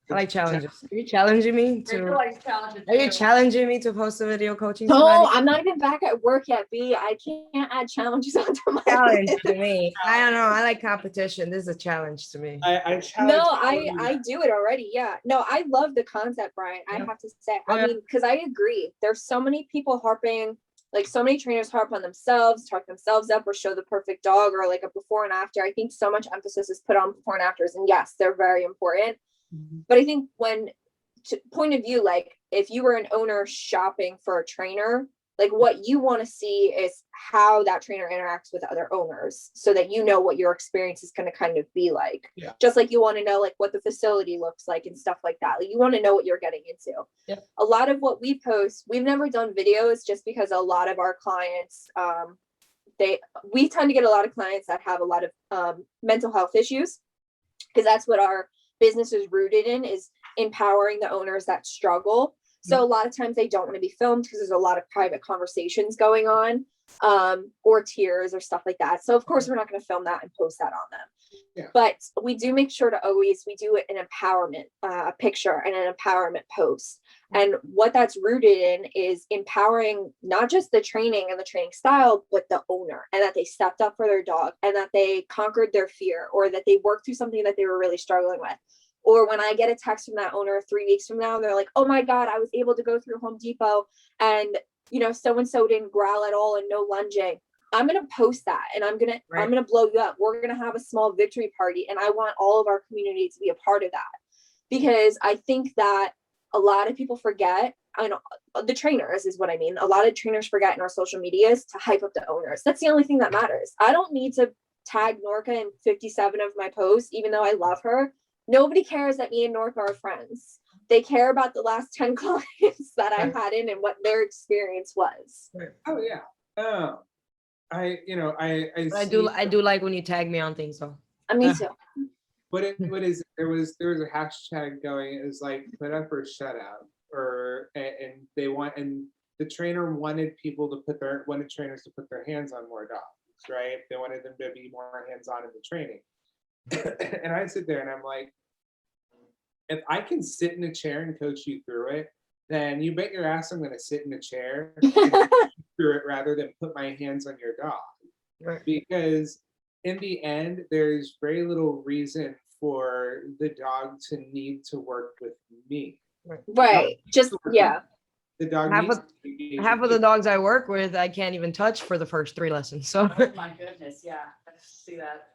I like It's a challenges. Are you challenging me Rachel to? likes challenges Are you too. challenging me to post a video coaching No, somebody? I'm not even back at work yet, B. I can't add challenges onto my Challenge list. to me. I don't know. I like competition. This is a challenge to me. I challenge No, all of you. I do it already. Yeah. No, I love the concept, Brian. I Yeah. have to say. Oh, I yeah. mean, because I agree. There's so many people harping, like so many trainers harp on themselves, talk themselves up, or show the perfect dog, or like a before and after. I think so much emphasis is put on before and afters, and yes, they're very important. But I think point of view, like if you were an owner shopping for a trainer, like what you want to see is how that trainer interacts with other owners, so that you know what your experience is going to kind of be like. Yeah. Just like you want to know like what the facility looks like and stuff like that. Like you want to know what you're getting into. Yeah. A lot of what we post, we've never done videos just because a lot of our clients, we tend to get a lot of clients that have a lot of mental health issues, because that's what our business is rooted in, is empowering the owners that struggle. So a lot of times they don't want to be filmed because there's a lot of private conversations going on, or tears or stuff like that. So of course we're not going to film that and post that on them. Yeah. But we do make sure to we do an empowerment, a picture and an empowerment post. And what that's rooted in is empowering not just the training and the training style, but the owner, and that they stepped up for their dog, and that they conquered their fear, or that they worked through something that they were really struggling with. Or when I get a text from that owner 3 weeks from now, they're like, oh my God, I was able to go through Home Depot and, so-and-so didn't growl at all and no lunging. I'm going to post that, and I'm going to blow you up. We're going to have a small victory party, and I want all of our community to be a part of that, because I think that a lot of people forget, I know the trainers is what I mean. A lot of trainers forget in our social medias to hype up the owners. That's the only thing that matters. I don't need to tag Norca in 57 of my posts, even though I love her. Nobody cares that me and Norca are friends. They care about the last 10 clients that I had in and what their experience was. Oh yeah. I I do like when you tag me on things though. Me too. what is there was a hashtag going. It was like put up or shut up, and the trainer wanted trainers to put their hands on more dogs, right? They wanted them to be more hands-on in the training. And I sit there and I'm like, if I can sit in a chair and coach you through it, then you bet your ass I'm going to sit in a chair and coach you through it rather than put my hands on your dog. Right. Because in the end, there's very little reason for the dog to need to work with me. Right. Just, yeah. The dog half of the dogs I work with, I can't even touch for the first 3 lessons. So Oh my goodness, yeah, I see that.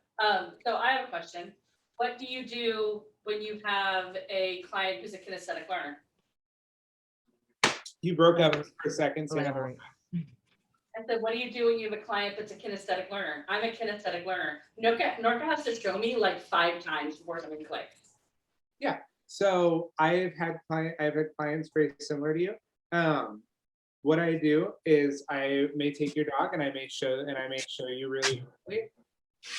So I have a question. What do you do when you have a client who's a kinesthetic learner? You broke up for a second. So whatever. I said, what do you do when you have a client that's a kinesthetic learner? I'm a kinesthetic learner. Norca has to show me like 5 times before something clicks. Yeah. So I've had clients very similar to you. What I do is I may take your dog and I may show you really quickly.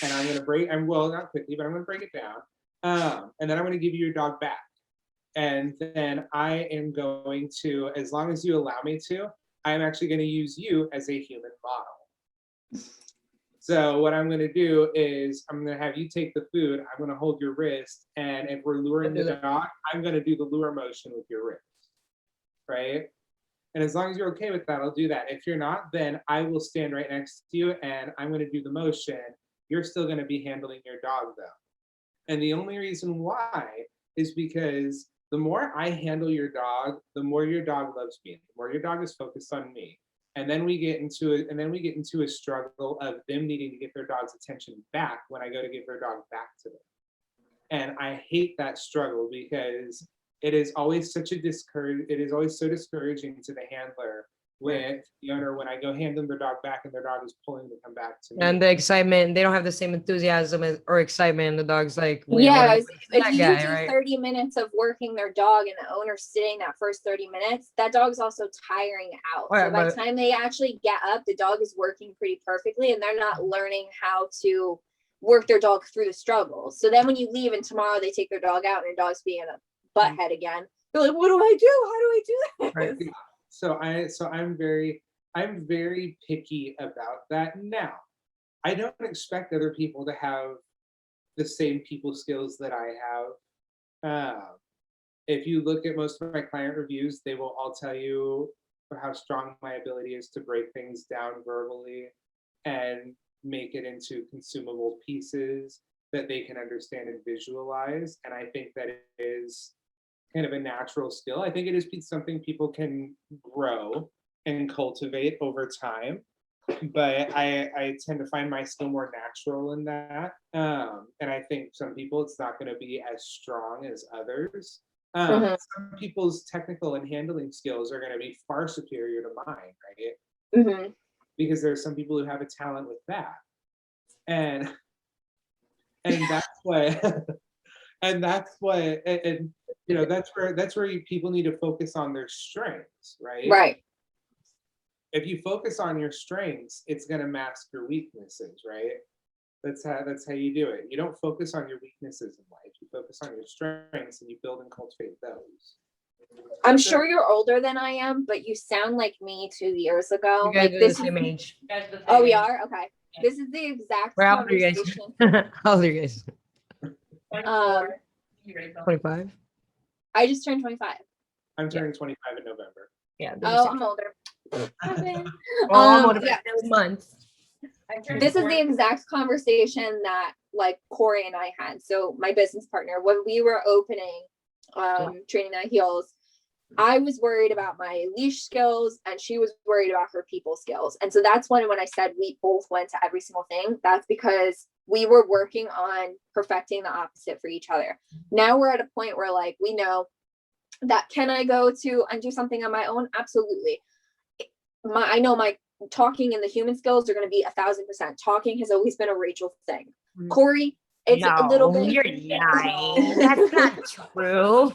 And I'm not quickly, but I'm gonna break it down. And then I'm gonna give you your dog back. And then I am going to, as long as you allow me to, I'm actually gonna use you as a human model. So what I'm gonna do is I'm gonna have you take the food, I'm gonna hold your wrist, and if we're luring the dog, I'm gonna do the lure motion with your wrist, right? And as long as you're okay with that, I'll do that. If you're not, then I will stand right next to you and I'm gonna do the motion. You're still gonna be handling your dog though. And the only reason why is because the more I handle your dog, the more your dog loves me, the more your dog is focused on me. And then we get into a struggle of them needing to get their dog's attention back when I go to give their dog back to them. And I hate that struggle because it is always so discouraging to the handler with the owner when I go hand them their dog back and their dog is pulling to come back to me. and the excitement, they don't have the same enthusiasm or excitement, and the dog's like, Yeah, if that you guy, do right? 30 minutes of working their dog and the owner's sitting that first 30 minutes, that dog's also tiring out. Right, so by the but- time they actually get up, the dog is working pretty perfectly and they're not learning how to work their dog through the struggles. So then when you leave and tomorrow they take their dog out and their dog's being a butthead again, they're like, what do I do? How do I do this? Right. So I'm very picky about that. Now, I don't expect other people to have the same people skills that I have. If you look at most of my client reviews, they will all tell you how strong my ability is to break things down verbally and make it into consumable pieces that they can understand and visualize. And I think that it is kind of a natural skill. I think it is something people can grow and cultivate over time. But I tend to find my skill more natural in that. And I think some people, it's not going to be as strong as others. Some people's technical and handling skills are going to be far superior to mine, right? Because there's some people who have a talent with that. And that's what that's where people need to focus on their strengths, right? Right. If you focus on your strengths, it's going to mask your weaknesses, right? That's how you do it. You don't focus on your weaknesses in life. You focus on your strengths and you build and cultivate those. I'm sure you're older than I am, but you sound like me 2 years ago. You guys Like are the this same is, age. oh, we are? Okay. This is the exact How old are you guys? conversation. How old are you guys? 25. I just turned 25. I'm turning 25 in November. Yeah. Oh, I'm older. Kevin. I'm older Yeah. by 2 months. This is the exact conversation that like Corey and I had. So my business partner, when we were opening Training That Heals, I was worried about my leash skills and she was worried about her people skills. And so that's when I said we both went to every single thing, that's because we were working on perfecting the opposite for each other. Now we're at a point where like we know that can I go to and do something on my own? Absolutely. I know my talking and the human skills are going to be 1,000%. Talking has always been a Rachel thing. Corey, it's a little bit. You're lying. That's not true.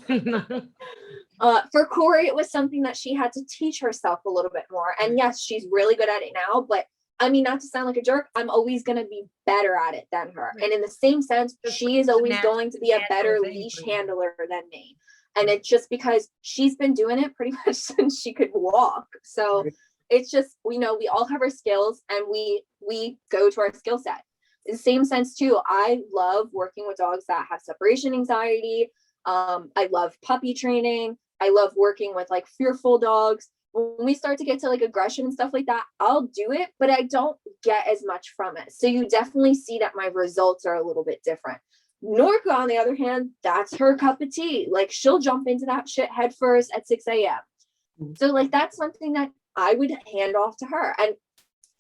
For Corey, it was something that she had to teach herself a little bit more. And yes, she's really good at it now, but I mean, not to sound like a jerk, I'm always going to be better at it than her. And in the same sense, she is always going to be a better leash handler than me. And it's just because she's been doing it pretty much since she could walk. So it's just, we know we all have our skills and we go to our skill set. In the same sense too, I love working with dogs that have separation anxiety. I love puppy training. I love working with like fearful dogs. When we start to get to like aggression and stuff like that, I'll do it, but I don't get as much from it. So you definitely see that my results are a little bit different. Norca, on the other hand, that's her cup of tea. Like she'll jump into that shit head first at 6 a.m. So like that's something that I would hand off to her. And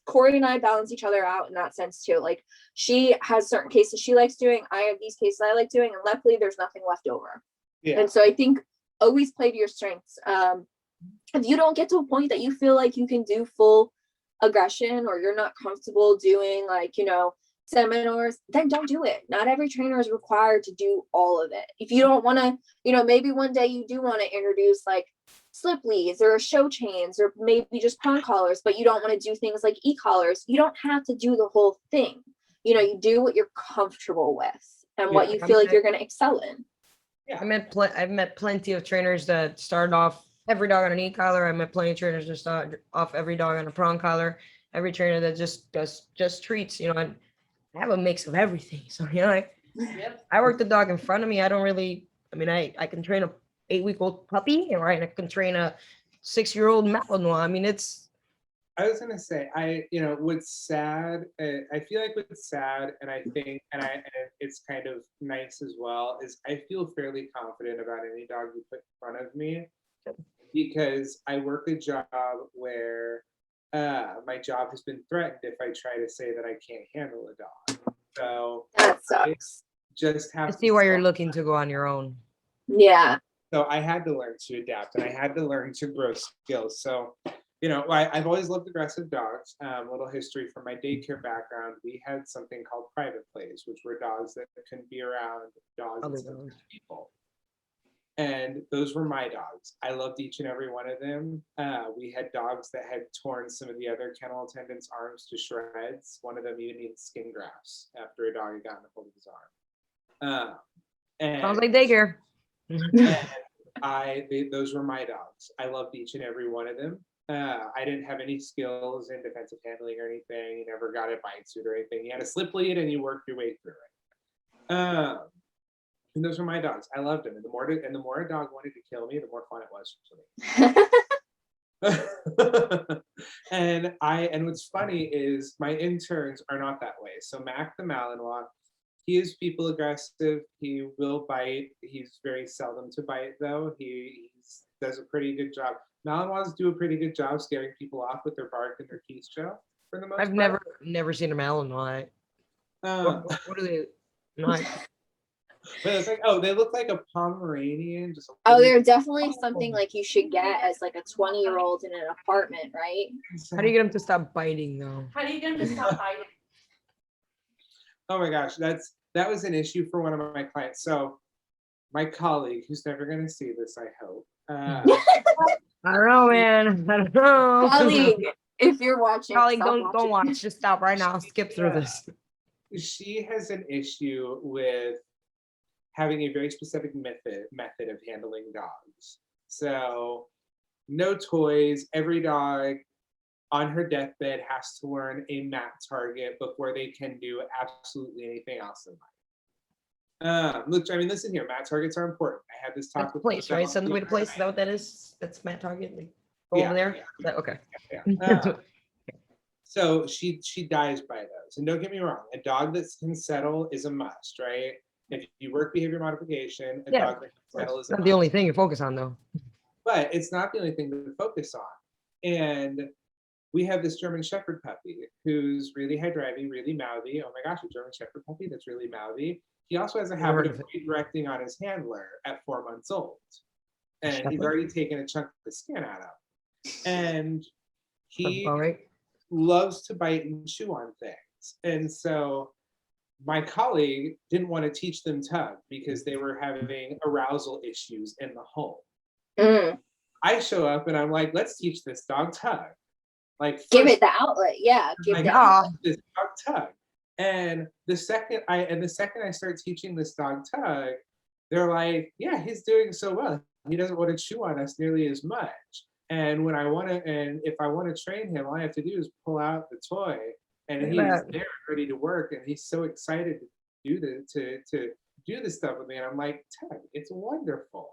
Corey and I balance each other out in that sense too. Like she has certain cases she likes doing. I have these cases I like doing, and luckily there's nothing left over. Yeah. And so I think always play to your strengths. If you don't get to a point that you feel like you can do full aggression or you're not comfortable doing like, you know, seminars, then don't do it. Not every trainer is required to do all of it. If you don't want to, you know, maybe one day you do want to introduce like slip leads or show chains or maybe just prong collars, but you don't want to do things like e-collars. You don't have to do the whole thing. You know, you do what you're comfortable with and what you feel like you're going to excel in. Yeah. I've met plenty of trainers that start off every dog on an e-collar. I met plenty of trainers that start off every dog on a prong collar. Every trainer that just does treats, you know, and I have a mix of everything. So, you know, like I work the dog in front of me. I don't really, I mean, I can train a 8-week-old puppy, right? And I can train a 6-year-old Malinois. I mean, it's. I was gonna say, you know, what's sad, I feel like what's sad, and I think, and it's kind of nice as well, is I feel fairly confident about any dog you put in front of me, because I work a job where my job has been threatened if I try to say that I can't handle a dog. So that sucks. Just have I to see why you're stop. looking to go on your own. Yeah. So I had to learn to adapt and I had to learn to grow skills. So, you know, I've always loved aggressive dogs. Little history from my daycare background, we had something called private plays, which were dogs that couldn't be around dogs instead of people. And those were my dogs. I loved each and every one of them. We had dogs that had torn some of the other kennel attendants' arms to shreds. One of them even needed skin grafts after a dog had gotten a hold of his arm. Sounds like daycare. And those were my dogs. I loved each and every one of them. I didn't have any skills in defensive handling or anything. You never got a bite suit or anything. You had a slip lead and you worked your way through it. And those were my dogs. I loved them. And the more a dog wanted to kill me, the more fun it was for me. And what's funny is my interns are not that way. So Mac the Malinois, he is people aggressive. He will bite. He's very seldom to bite though. He does a pretty good job. Malinois do a pretty good job scaring people off with their bark and their teeth show for the most part. I've never seen a Malinois. What are they like? But it's like, oh, they look like a Pomeranian. Just They're definitely something like you should get as like a 20-year-old in an apartment, right? How do you get them to stop biting though? How do you get them to stop biting? Oh my gosh, that was an issue for one of my clients. So my colleague, who's never going to see this, I hope. I don't know, man. I don't know. Colleague, if you're watching, Colleague, don't watch. Just stop right now. Skip through this. She has an issue with having a very specific method of handling dogs. So no toys. Every dog on her deathbed has to learn a mat target before they can do absolutely anything else in life. Look, I mean, listen here, mat targets are important. I had this talk with place, right? Send the way to place. Is that what that is? That's mat target. Like over there. Yeah. Okay. Yeah. So she dies by those. And don't get me wrong, a dog that can settle is a must, right? If you work behavior modification, a dog that can settle is not the only thing you focus on though. But it's not the only thing to focus on. And we have this German Shepherd puppy who's really high driving, really mouthy. Oh my gosh, a German Shepherd puppy that's really mouthy. He also has a habit of redirecting on his handler at 4 months old. and he's already taken a chunk of the skin out of. And he All right. loves to bite and chew on things. And so my colleague didn't want to teach them tug because they were having arousal issues in the home. Mm. I show up and I'm like, let's teach this dog tug. Like, Give first, it the outlet. Yeah. Give like, the Yeah. outlet. this dog tug. And the second I start teaching this dog tug, they're like, yeah, he's doing so well. He doesn't want to chew on us nearly as much. And when I want to, and if I want to train him, all I have to do is pull out the toy, and Look he's at that. there ready to work, and he's so excited to do to do this stuff with me. And I'm like, Tug, it's wonderful.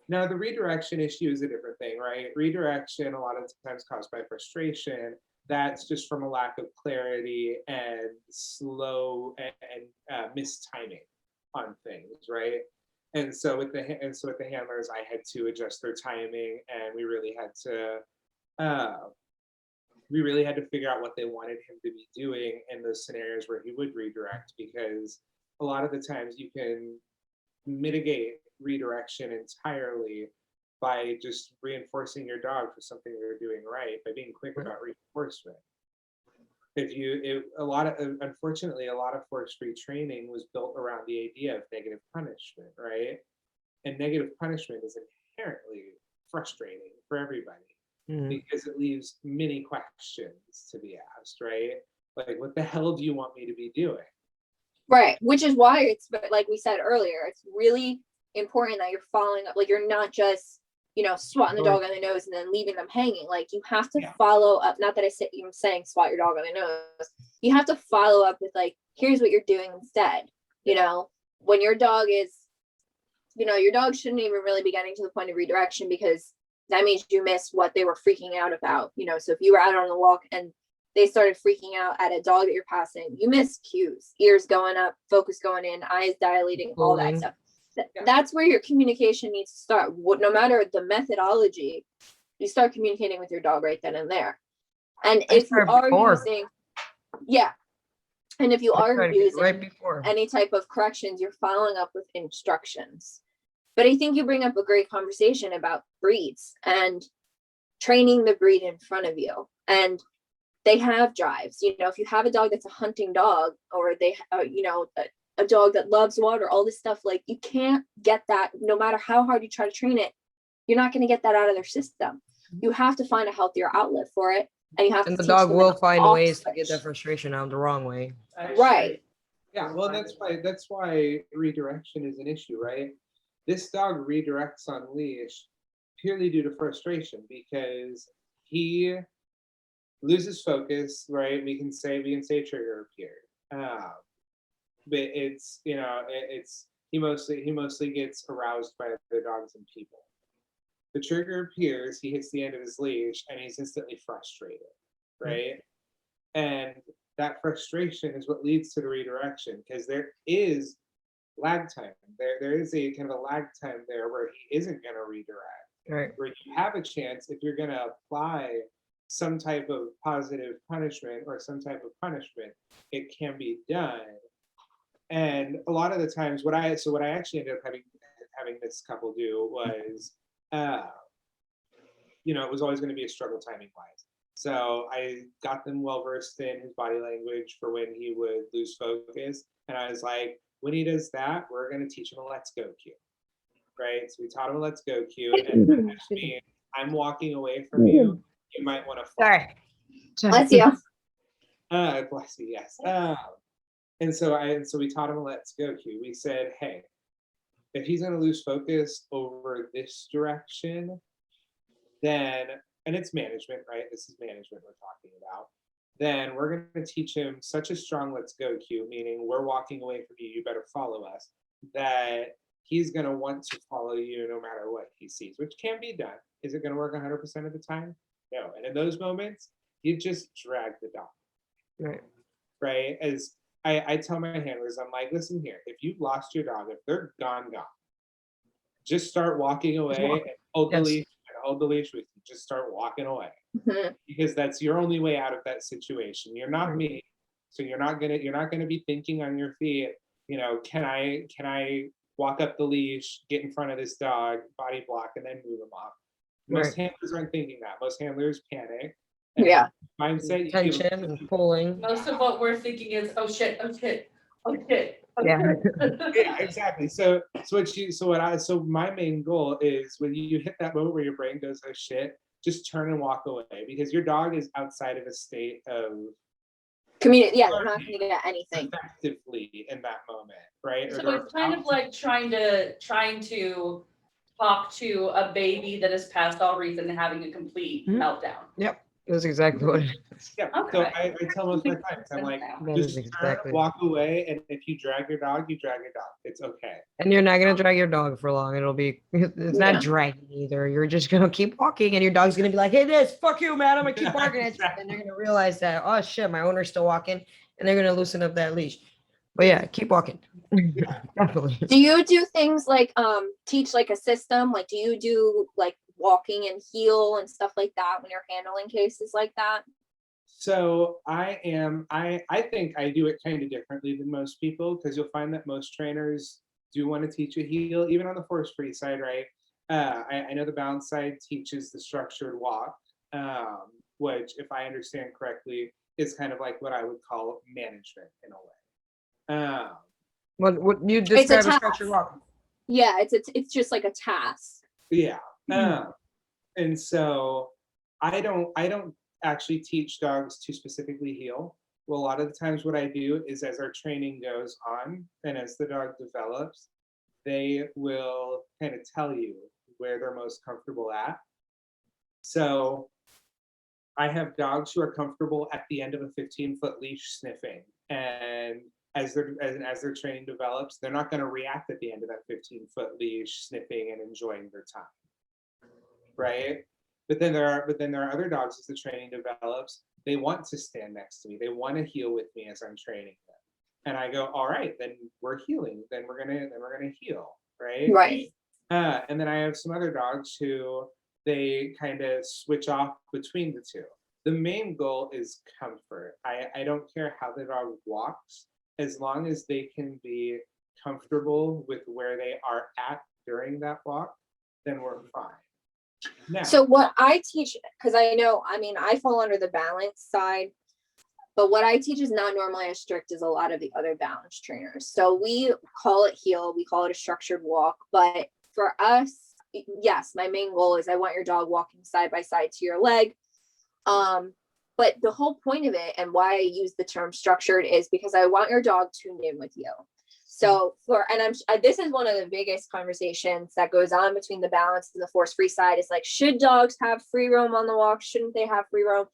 Now the redirection issue is a different thing, right? Redirection a lot of times caused by frustration. That's just from a lack of clarity and slow and mistiming on things, right? And so with the handlers, I had to adjust their timing, and we really had to figure out what they wanted him to be doing in those scenarios where he would redirect, because a lot of the times you can mitigate redirection entirely by just reinforcing your dog for something they're doing right, by being quick about reinforcement. Unfortunately, a lot of force-free training was built around the idea of negative punishment, right? And negative punishment is inherently frustrating for everybody because it leaves many questions to be asked, right? Like, what the hell do you want me to be doing? Right. Which is why it's like we said earlier, it's really important that you're following up. Like, you're not just, swatting the dog on the nose and then leaving them hanging. Like, you have to follow up. Not that I'm saying swat your dog on the nose. You have to follow up with, like, here's what you're doing instead. When your dog is, your dog shouldn't even really be getting to the point of redirection, because that means you missed what they were freaking out about. So if you were out on a walk and they started freaking out at a dog that you're passing, you missed cues, ears going up, focus going in, eyes dilating, all that stuff. That's where your communication needs to start. No matter the methodology, you start communicating with your dog right then and there. And if you are using, and if you are using right before any type of corrections, you're following up with instructions. But I think you bring up a great conversation about breeds and training the breed in front of you. And they have drives. If you have a dog that's a hunting dog, or they, a dog that loves water, all this stuff, like, you can't get that. No matter how hard you try to train it, you're not going to get that out of their system. You have to find a healthier outlet for it, and you have to. And the dog will find ways to get that frustration out the wrong way. Right. Yeah, well, that's why redirection is an issue, right? This dog redirects on leash purely due to frustration, because he loses focus, right? We can say trigger appeared, but it's he mostly gets aroused by other dogs and people. The trigger appears, he hits the end of his leash, and he's instantly frustrated, right? And that frustration is what leads to the redirection, because there is lag time. There is a kind of a lag time there where he isn't going to redirect. Right. Where you have a chance, if you're going to apply some type of positive punishment or some type of punishment, it can be done. And a lot of the times, what I actually ended up having this couple do was, it was always going to be a struggle timing wise. So I got them well versed in his body language for when he would lose focus, and I was like, when he does that, we're going to teach him a let's go cue, right? So we taught him a let's go cue, and that just means I'm walking away from you. You might want to fall. Sorry. Bless you. Bless you, yes. And so we taught him a let's go cue. We said, hey, if he's going to lose focus over this direction, then, and it's management, right? This is management we're talking about. Then we're going to teach him such a strong let's go cue, meaning we're walking away from you, you better follow us, that he's going to want to follow you no matter what he sees, which can be done. Is it going to work 100% of the time? No. And in those moments, you just drag the dog. Right. Right? As I tell my handlers, I'm like, listen here, if you've lost your dog, if they're gone, just start walking away and hold the leash with you. Just start walking away. Mm-hmm. Because that's your only way out of that situation. You're not me, so you're not gonna be thinking on your feet, can I walk up the leash, get in front of this dog, body block, and then move him off. Most Right. handlers aren't thinking that. Most handlers panic. Yeah. Mindset. You feel- Tension and pulling. Most of what we're thinking is, oh shit, oh shit, oh shit. Oh Yeah. shit. Yeah, exactly. So my main goal is when you hit that moment where your brain goes, oh shit, just turn and walk away, because your dog is outside of a state of Community. Yeah, they're not going to get anything. effectively in that moment, right? Or So they're it's kind of like trying to talk to a baby that is past all reason and having a complete Mhm. meltdown. Yep. That's exactly what it is. Yeah. So Okay. I tell most of my clients, I'm like, That just is turn, exactly. walk away, and if you drag your dog, you drag your dog. It's okay. And you're not gonna drag your dog for long. It'll be it's Yeah. not dragging either. You're just gonna keep walking and your dog's gonna be like, hey this, fuck you, man. I'm gonna keep barking at you. And they're gonna realize that, oh shit, my owner's still walking, and they're gonna loosen up that leash. But yeah, keep walking. Definitely. Do you do things like teach like a system? Like do you do like walking and heel and stuff like that when you're handling cases like that? So I think I do it kind of differently than most people, because you'll find that most trainers do want to teach a heel, even on the force free side, right? I know the balance side teaches the structured walk, which, if I understand correctly, is kind of like what I would call management in a way. What you a describe as task. structured walk. Yeah, it's just like a task. Yeah. And so I don't actually teach dogs to specifically heel. Well, a lot of the times what I do is, as our training goes on and as the dog develops, they will kind of tell you where they're most comfortable at. So I have dogs who are comfortable at the end of a 15-foot leash sniffing, and as their training develops, they're not going to react at the end of that 15-foot leash sniffing and enjoying their time, right? But then there are other dogs, as the training develops, they want to stand next to me. They want to heel with me as I'm training them. And I go, all right, then we're healing. Then we're gonna heal, right? Right. And then I have some other dogs who they kind of switch off between the two. The main goal is comfort. I don't care how the dog walks, as long as they can be comfortable with where they are at during that walk, then we're fine. Now, So what I teach, because I fall under the balance side, but what I teach is not normally as strict as a lot of the other balance trainers. So we call it heel, we call it a structured walk, but for us, yes, my main goal is I want your dog walking side by side to your leg. But the whole point of it and why I use the term structured is because I want your dog tuned in with you. So this is one of the biggest conversations that goes on between the balance and the force free side is like, should dogs have free roam on the walk? Shouldn't they have free roam?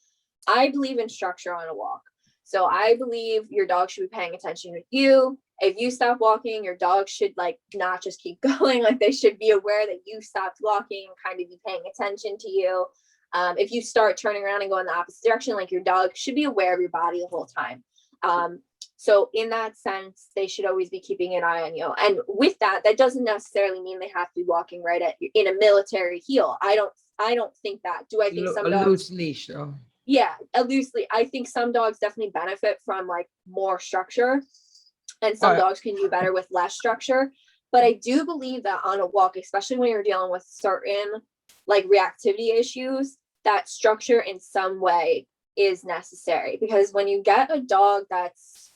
I believe in structure on a walk. So I believe your dog should be paying attention with you. If you stop walking, your dog should like not just keep going, like they should be aware that you stopped walking, kind of be paying attention to you. If you start turning around and going the opposite direction, like your dog should be aware of your body the whole time. So in that sense, they should always be keeping an eye on you. And with that, that doesn't necessarily mean they have to be walking right at you in a military heel. I don't think that. Do I think some A dogs? loose leash, though. Yeah, loosely. I think some dogs definitely benefit from like more structure, and some dogs can do better with less structure. But I do believe that on a walk, especially when you're dealing with certain like reactivity issues, that structure in some way is necessary, because when you get a dog that's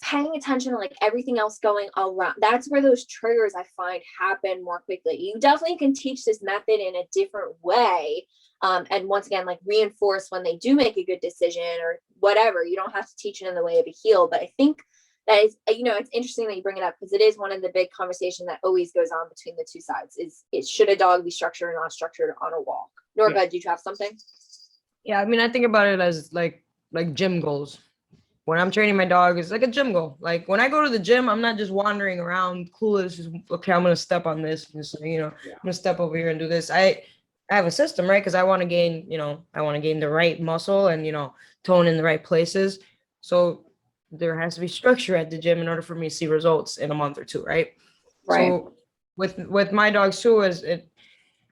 paying attention to like everything else going around, that's where those triggers I find happen more quickly. You definitely can teach this method in a different way. And once again, like reinforce when they do make a good decision or whatever. You don't have to teach it in the way of a heel, but I think that is, it's interesting that you bring it up, because it is one of the big conversations that always goes on between the two sides is should a dog be structured or not structured on a walk? Norga, Yeah. do you have something? Yeah, I mean, I think about it as like gym goals. When I'm training my dog, it's like a gym goal. Like when I go to the gym, I'm not just wandering around clueless. Just, okay, I'm gonna step on this. Just, I'm gonna step over here and do this. I have a system, right? Because I want to gain, the right muscle and tone in the right places. So there has to be structure at the gym in order for me to see results in a month or two, right? Right. So with my dogs too,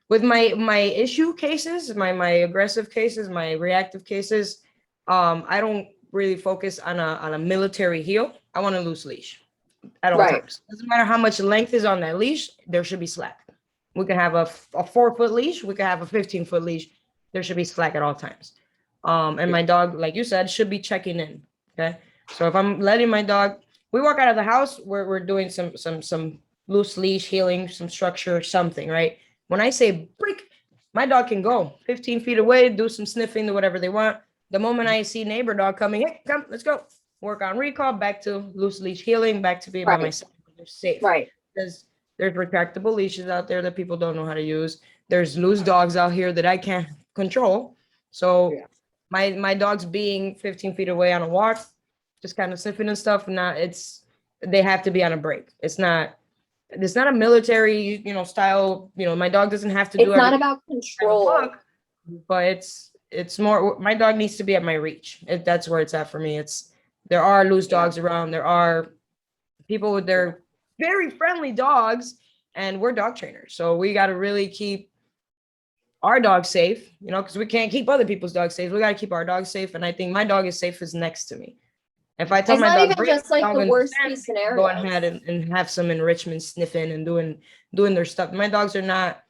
with my issue cases, my aggressive cases, my reactive cases, I don't really focus on a military heel. I want a loose leash. at all Right. times. Doesn't matter how much length is on that leash, there should be slack. We can have a 4-foot leash, we can have a 15-foot leash. There should be slack at all times. And my dog, like you said, should be checking in. Okay. So if I'm letting my dog, we walk out of the house, we're doing some loose leash healing, some structure, something, right? When I say break, my dog can go 15 feet away, do some sniffing, do whatever they want. The moment I see neighbor dog coming, hey, come, let's go. Work on recall, back to loose leash healing, back to being by Right. myself. They're safe. Right. Because there's retractable leashes out there that people don't know how to use. There's loose dogs out here that I can't control. So Yeah. my dog's being 15 feet away on a walk, just kind of sniffing and stuff. They have to be on a break. It's not a military, style, my dog doesn't have to do It's not everything about by the control. book, but it's more, my dog needs to be at my reach. That's where it's at for me. There are loose dogs around. There are people with their very friendly dogs, and we're dog trainers. So we got to really keep our dogs safe, because we can't keep other people's dogs safe. We got to keep our dogs safe. And I think my dog is safe is next to me. If I tell It's my not dog, even "Break," just like dog the worst understands, case scenario. go ahead and have some enrichment sniffing and doing their stuff. My dogs are not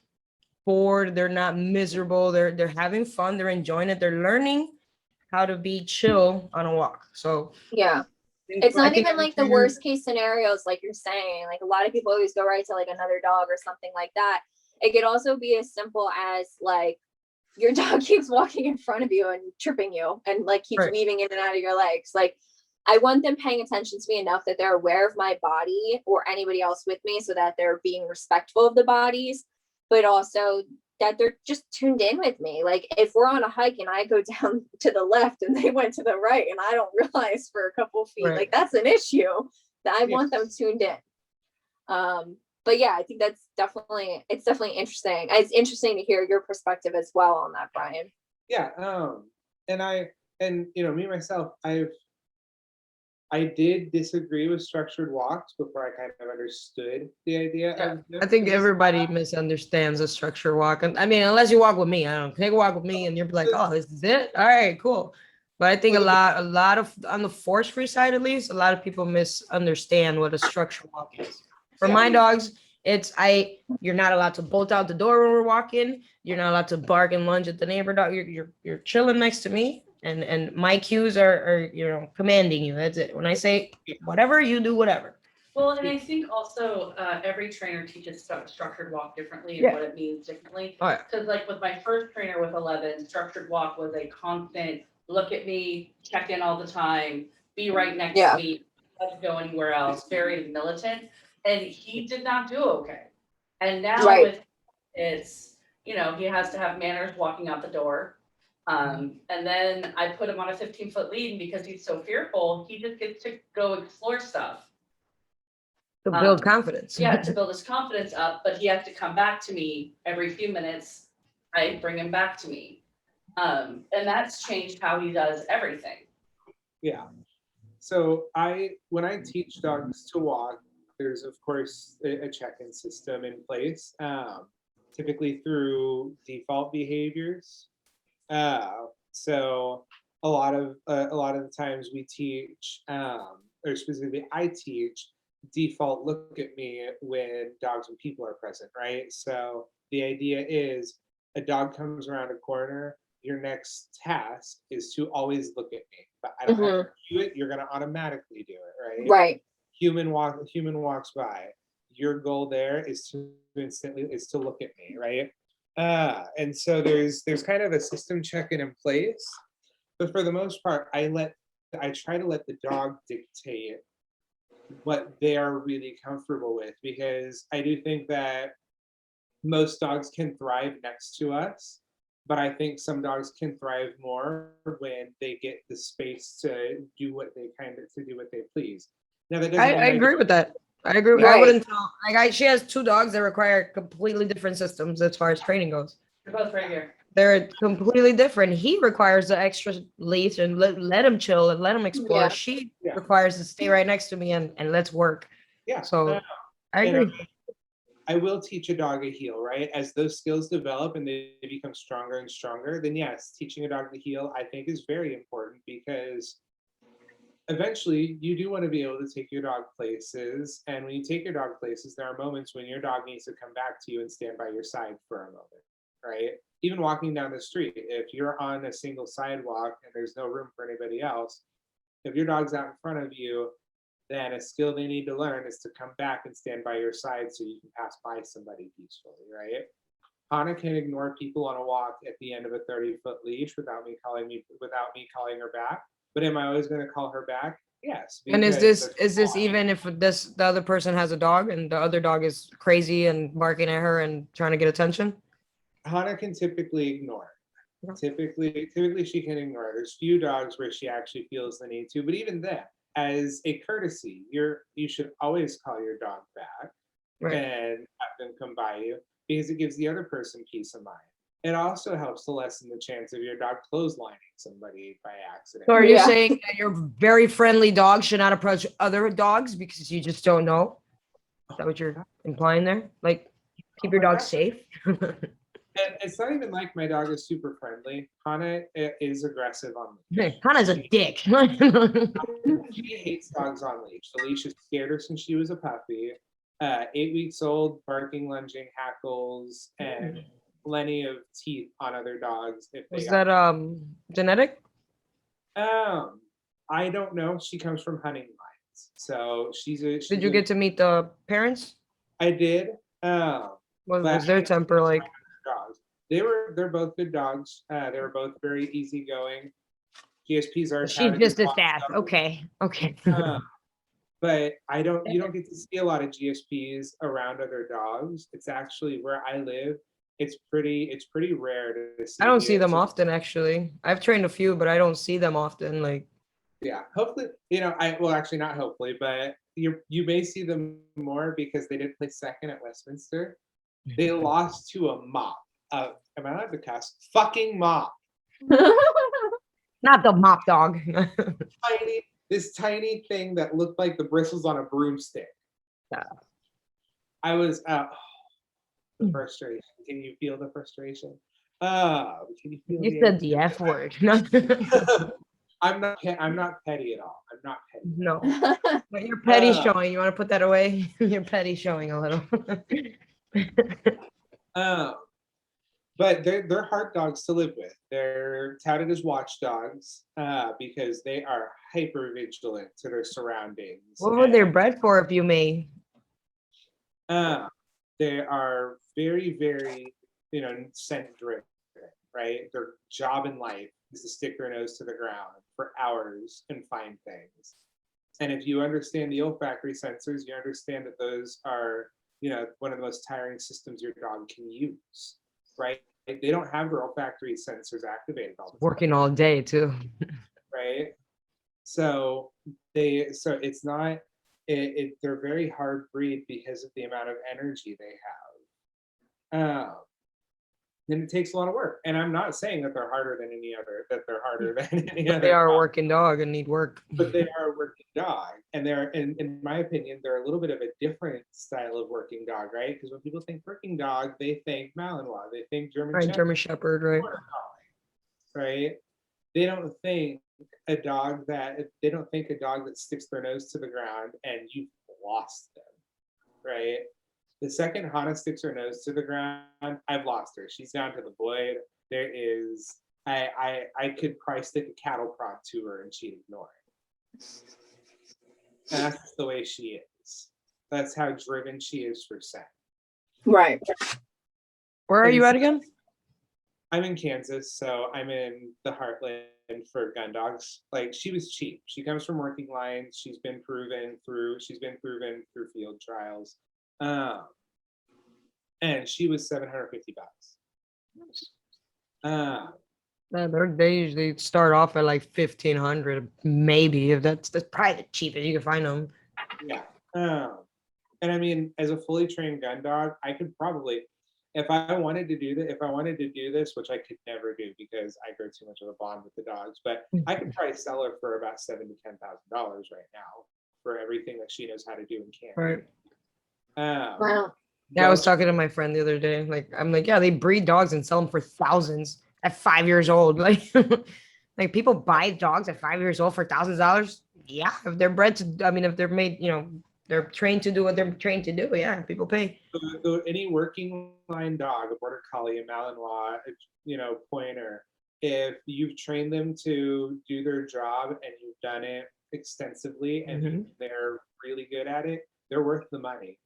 bored. They're not miserable. They're having fun. They're enjoying it. They're learning how to be chill on a walk. So Yeah. It's not even like the worst case scenarios, like you're saying. Like a lot of people always go right to like another dog or something like that. It could also be as simple as like your dog keeps walking in front of you and tripping you and like keeps Right. weaving in and out of your legs. Like I want them paying attention to me enough that they're aware of my body or anybody else with me so that they're being respectful of the bodies, but also that they're just tuned in with me. Like if we're on a hike and I go down to the left and they went to the right and I don't realize for a couple of feet, Right. like that's an issue that I Yeah. want them tuned in. But yeah, I think it's definitely interesting. It's interesting to hear your perspective as well on that, Brian. Yeah. Me myself, I did disagree with structured walks before I kind of understood the idea of I think this. everybody misunderstands a structure walk. And I mean, unless you walk with me, I don't take a walk with me and you're like, oh, this is it. All right, cool. But I think a lot of on the force free side, at least, a lot of people misunderstand what a structure walk is. For my dogs, you're not allowed to bolt out the door when we're walking. You're not allowed to bark and lunge at the neighbor dog. You're chilling next to me. And my cues are commanding you. That's it. When I say whatever, you do whatever. Well, and I think also every trainer teaches structured walk differently and Yeah. what it means differently. Oh, yeah. Because like with my first trainer with 11, structured walk was a constant look at me, check in all the time, be right next Yeah. to me, don't go anywhere else, very militant. And he did not do okay. And now Right. with it's, he has to have manners walking out the door. And then I put him on a 15-foot lead, and because he's so fearful, he just gets to go explore stuff. To build confidence. Yeah, to build his confidence up, but he has to come back to me every few minutes. I bring him back to me. And that's changed how he does everything. Yeah. So when I teach dogs to walk, there's of course a check-in system in place, typically through default behaviors. So a lot of the times we teach, or specifically I teach, default look at me when dogs and people are present, right? So the idea is a dog comes around a corner, your next task is to always look at me, but I don't have to do it. You're going to automatically do it, right? Right. Human walks by. Your goal there is to look at me, right? And so there's kind of a system check-in in place, but for the most part, I try to let the dog dictate what they are really comfortable with, because I do think that most dogs can thrive next to us, but I think some dogs can thrive more when they get the space to do what they please. Now that doesn't I mean agree with that. I agree. Right. I wouldn't tell. She has 2 dogs that require completely different systems as far as training goes. They're both right here. They're completely different. He requires the extra leash and let him chill and let him explore. Yeah. She Yeah. requires to stay right next to me and let's work. Yeah. So I And agree. I will teach a dog a heel, right? As those skills develop and they become stronger and stronger, then yes, teaching a dog to heel I think is very important, because eventually you do want to be able to take your dog places. And when you take your dog places, there are moments when your dog needs to come back to you and stand by your side for a moment, right? Even walking down the street, if you're on a single sidewalk and there's no room for anybody else, if your dog's out in front of you, then a skill they need to learn is to come back and stand by your side so you can pass by somebody peacefully, right? Hana can ignore people on a walk at the end of a 30-foot leash without me calling her back. But am I always going to call her back? Yes. And is because this that's fine. even if the other person has a dog and the other dog is crazy and barking at her and trying to get attention? Hana can typically ignore. Yeah. Typically she can ignore. There's few dogs where she actually feels the need to, but even then, as a courtesy, you should always call your dog back Right. and have them come by you because it gives the other person peace of mind. It also helps to lessen the chance of your dog clotheslining somebody by accident. So are you Yeah. saying that your very friendly dog should not approach other dogs because you just don't know? Is that what you're implying there? Like, keep your dog safe? And it's not even like my dog is super friendly. Hana is aggressive on leash. Hannah's a dick. She hates dogs on leash. The leash has scared her since she was a puppy. 8 weeks old, barking, lunging, hackles, and plenty of teeth on other dogs. If they Is that genetic? I don't know. She comes from hunting lines, so Did you get to meet the parents? I did. What But was their temper like? dogs. They're both good dogs. They were both very easygoing. GSPs are She's touted just as a staff. awesome. Okay. But you don't get to see a lot of GSPs around other dogs. It's actually where I live. It's pretty rare to see. I don't see them GSPs. often, actually. I've trained a few, but I don't see them often. Like, Yeah, hopefully, actually not hopefully, but you may see them more because they did play second at Westminster. They lost to a mop. Am I allowed to cuss? Fucking mop. not the mop dog. This tiny thing that looked like the bristles on a broomstick. Yeah. I was the frustration. Can you feel the frustration? Can you feel You said the F word. I'm not petty at all. I'm not petty. No. But your petty showing. You want to put that away? Your petty showing a little. But they're hard dogs to live with. They're touted as watchdogs because they are hyper vigilant to their surroundings. What were they bred for, if you may? They are very, very, scent driven, right? Their job in life is to stick their nose to the ground for hours and find things. And if you understand the olfactory sensors, you understand that those are, one of the most tiring systems your dog can use, right? They don't have their olfactory sensors activated all the time. Working all day too. Right? So it's not, they're very hard breed because of the amount of energy they have. And it takes a lot of work. And I'm not saying that they're harder than any other, But they are a working dog and need work. But they are a working dog. And they're, in my opinion, they're a little bit of a different style of working dog, right? Because when people think working dog, they think Malinois, they think German Right, Shepherd, German Shepherd, right? Border Collie, right? They don't think a dog that sticks their nose to the ground and you've lost them, right? The second Hana sticks her nose to the ground, I've lost her. She's down to the void. There is, I could probably stick a cattle prod to her and she'd ignore it. And that's the way she is. That's how driven she is for scent. Right. Where are you at again? I'm in Kansas, so I'm in the heartland for gun dogs. Like, she was cheap. She comes from working lines. She's been proven through field trials. And she was $750. They usually start off at like 1,500, maybe, if that's probably the cheapest you can find them. Yeah. And I mean, as a fully trained gun dog, I could probably, if I wanted to do this, which I could never do because I grow too much of a bond with the dogs, but I could probably sell her for about $7,000 to $10,000 right now for everything that she knows how to do and can. Right. Wow. Yeah, I was talking to my friend the other day. Like, I'm like, yeah, they breed dogs and sell them for thousands at 5 years old. Like, like people buy dogs at 5 years old for $1,000. Yeah, if they're bred to, I mean, if they're made, they're trained to do what they're trained to do. Yeah, people pay. So any working line dog, a border collie, a Malinois, pointer, if you've trained them to do their job and you've done it extensively and Mhm. they're really good at it, they're worth the money.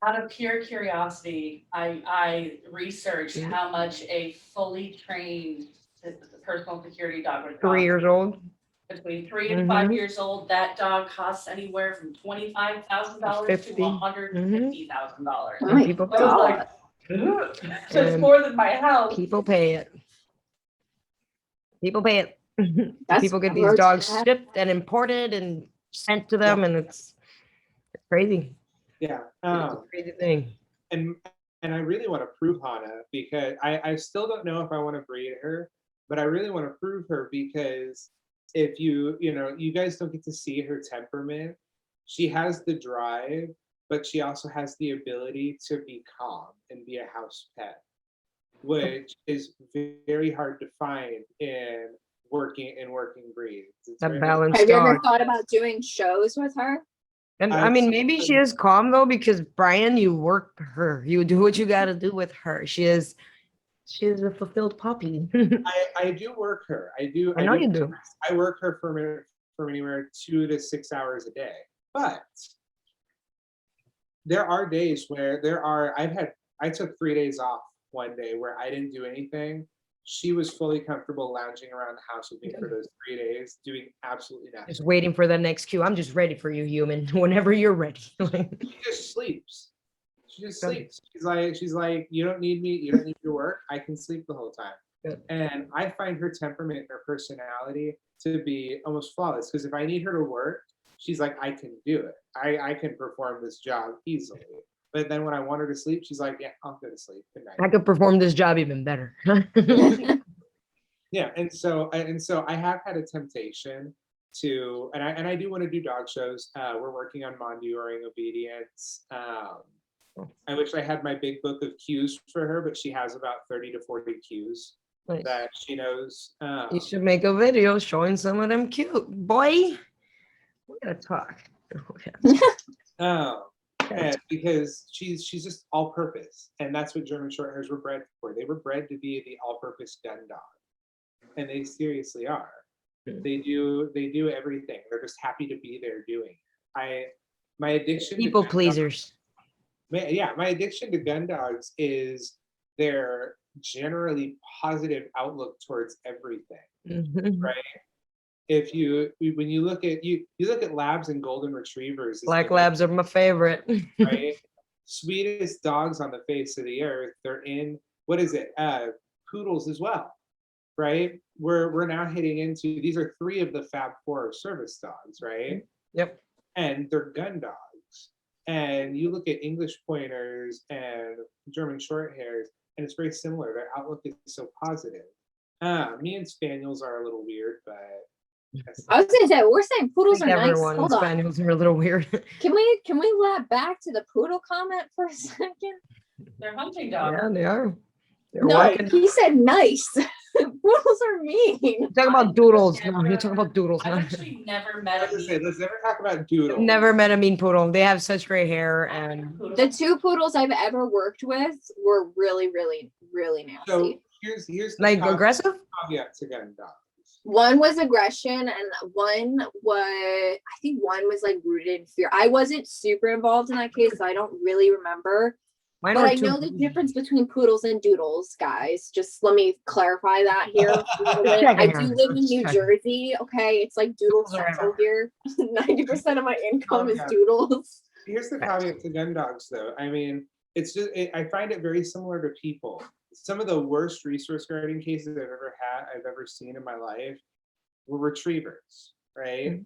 Out of pure curiosity, I researched Mhm. how much a fully trained personal security dog would cost. 3 years old. Between 3 and 5 Mhm. years old, that dog costs anywhere from $25,000 to $50,000. $150,000. Oh And my people I was God. like, so it's And more than my house. people pay it. People pay it. That's People get these dogs grotesque. shipped and imported and sent to them, and it's crazy. Yeah. It's a crazy thing. and I really want to prove Hana because I still don't know if I want to breed her, but I really want to prove her because if you guys don't get to see her temperament, she has the drive, but she also has the ability to be calm and be a house pet, which is very hard to find in working breeds. It's That very balanced Have you ever dog. thought about doing shows with her? And I I mean, saw maybe she them- is calm though, because Brian, you work her. You do what you got to do with her. She is a fulfilled puppy. I do work her. I know you do. I work her for anywhere 2 to 6 hours a day. But there are days where I took 3 days off one day where I didn't do anything. She was fully comfortable lounging around the house with me for those 3 days, doing absolutely nothing. Just waiting for the next cue. I'm just ready for you, human. Whenever you're ready. She just sleeps. She just Good. sleeps. She's like, you don't need me, you don't need your work. I can sleep the whole time. Good. And I find her temperament and her personality to be almost flawless. Because if I need her to work, she's like, I can do it. I can perform this job easily. But then when I want her to sleep, she's like, yeah, I'll go to sleep. Good night. I could perform this job even better. Yeah, and so I have had a temptation to, and I do want to do dog shows. We're working on Monduring obedience. I wish I had my big book of cues for her, but she has about 30 to 40 cues Nice. that she knows. You should make a video showing some of them cute. Boy, we gotta talk. And because she's just all purpose, and that's what German Shorthairs were bred for. They were bred to be the all-purpose gun dog, and they seriously are. They do everything. They're just happy to be there doing it. My addiction to People gun pleasers. my addiction to gun dogs is their generally positive outlook towards everything, Mhm. right? When you look at labs and golden retrievers, as Black the- labs are my favorite. right? Sweetest dogs on the face of the earth. They're in, what is it? Poodles as well, right? We're now hitting into, these are 3 of the Fab 4 service dogs, right? Yep. And they're gun dogs. And you look at English pointers and German short hairs, and it's very similar. Their outlook is so positive. Me and spaniels are a little weird, but I was gonna say we're saying poodles are nice. Everyone Hold on. spaniels are a little weird. Can we lap back to the poodle comment for a second? They're hunting dogs. Yeah, they are. They're No, walking. he said nice. Poodles are mean. Talk about doodles. No, you're talking about doodles. I've Huh? actually never I met was a gonna say, let's never talk about doodles. Never met a mean poodle. They have such great hair, and poodle. The 2 poodles I've ever worked with were really, really, really nasty. So here's the like aggressive. caveat to gun dogs. One was aggression, and I think one was like rooted in fear. I wasn't super involved in that case, so I don't really remember. Mine But were I two- know the difference between poodles and doodles, guys. Just let me clarify that here. I do live in New Jersey. Okay, it's like doodle Poodles are central here. 90% of my income is Okay. doodles. Here's the caveat to gun dogs, though. I mean, I find it very similar to people. Some of the worst resource guarding cases I've ever seen in my life were retrievers, right? Mhm.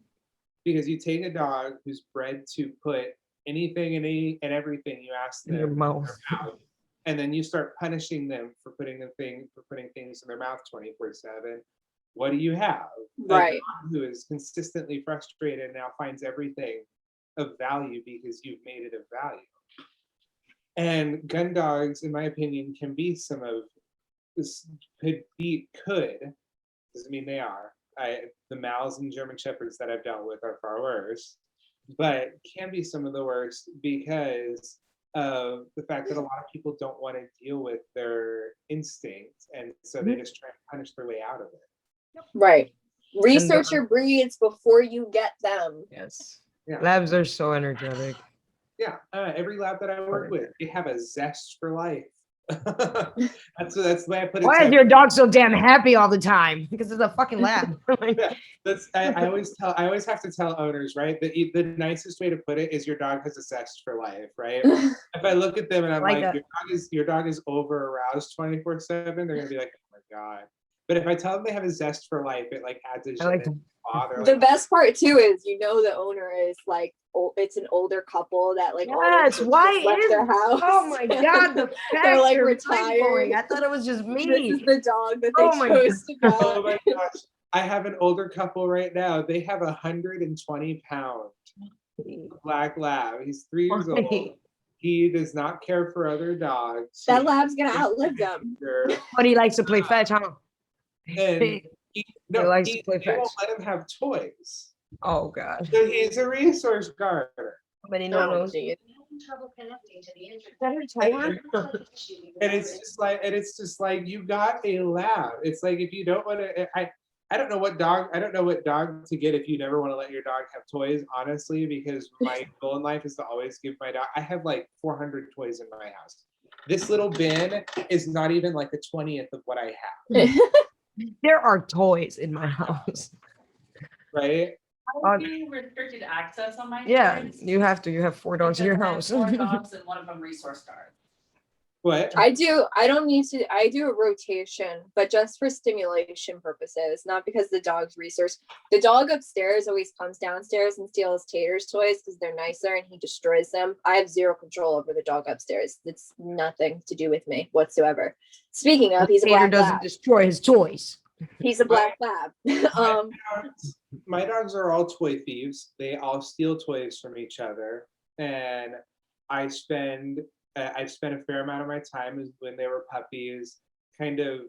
Because you take a dog who's bred to put anything and everything you ask in them your in mouth. their mouth, and then you start punishing them for putting things in their mouth 24/7. What do you have? Right. A dog who is consistently frustrated and now finds everything of value because you've made it of value. And gun dogs, in my opinion, can be some of this, could, doesn't mean they are, the Mals and German Shepherds that I've dealt with are far worse, but can be some of the worst because of the fact that a lot of people don't want to deal with their instincts, and so they just try and punish their way out of it. Right. Research your breeds before you get them. Yes. Yeah. Labs are so energetic. Yeah, every lab that I work with, they have a zest for life. that's the way I put it. Why is your dog so damn happy all the time? Because it's a fucking lab. Yeah, I always have to tell owners, right? The nicest way to put it is your dog has a zest for life, right? If I look at them and I'm like your dog is over aroused 24/7, they're gonna be like, oh my god. But if I tell them they have a zest for life, it like adds a The best part too is the owner is like it's an older couple that like yes, why left is their house. Oh my god, the they're like facts are retired. mind-blowing. I thought it was just me. This is the dog that they Oh my chose to go. Oh my gosh. I have an older couple right now. They have 120-pound black lab. He's 3 years old. He does not care for other dogs. That lab's gonna outlive them. But he likes to play fetch, huh? And he likes to play they won't fetch. let him have toys. Oh god. So he's a resource guarder. But he knows. Trouble connecting to the internet. And it's just like you got a lab. It's like if you don't want to, I don't know what dog to get if you never want to let your dog have toys, honestly, because my goal in life is to always give my dog. I have like 400 toys in my house. This little bin is not even like a 20th of what I have. There are toys in my house. Right? I'm being restricted access on my. Yeah, toys you have to. You have 4 dogs in your because I house. have 4 dogs and one of them resource guard. What? I do a rotation, but just for stimulation purposes, not because the dog's resource. The dog upstairs always comes downstairs and steals Tater's toys because they're nicer and he destroys them. I have zero control over the dog upstairs. It's nothing to do with me whatsoever. Speaking of, he's a Tater black doesn't lab. destroy his toys. He's a black lab. My dogs are all toy thieves. They all steal toys from each other, and I've spent a fair amount of my time when they were puppies, kind of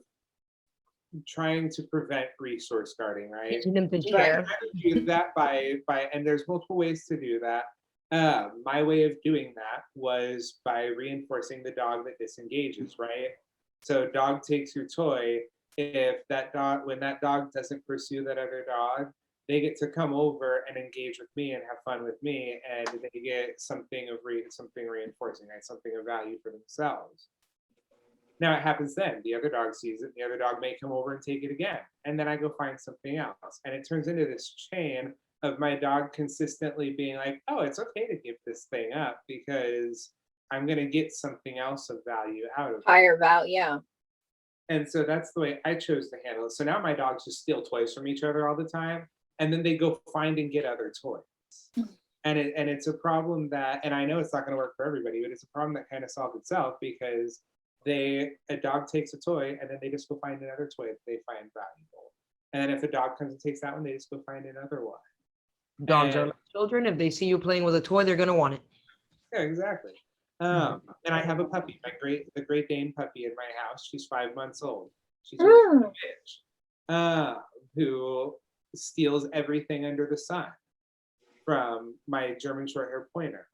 trying to prevent resource guarding, right? Teaching them to I share. do that by and there's multiple ways to do that. My way of doing that was by reinforcing the dog that disengages, right? So dog takes your toy. When that dog doesn't pursue that other dog, they get to come over and engage with me and have fun with me, and they get something reinforcing, right? Something of value for themselves. Now it happens then. The other dog sees it. The other dog may come over and take it again, and then I go find something else, and it turns into this chain of my dog consistently being like, "Oh, it's okay to give this thing up because I'm gonna get something else of value out of it." Higher value, yeah. And so that's the way I chose to handle it. So now my dogs just steal toys from each other all the time, and then they go find and get other toys. And it's a problem that, and I know it's not going to work for everybody, but it's a problem that kind of solved itself because a dog takes a toy and then they just go find another toy that they find valuable. And then if a dog comes and takes that one, they just go find another one. Dogs are like children. If they see you playing with a toy, they're gonna want it. Yeah, exactly. And I have a puppy, the Great Dane puppy in my house. She's 5 months old. She's a bitch who steals everything under the sun from my German Shorthair Pointer.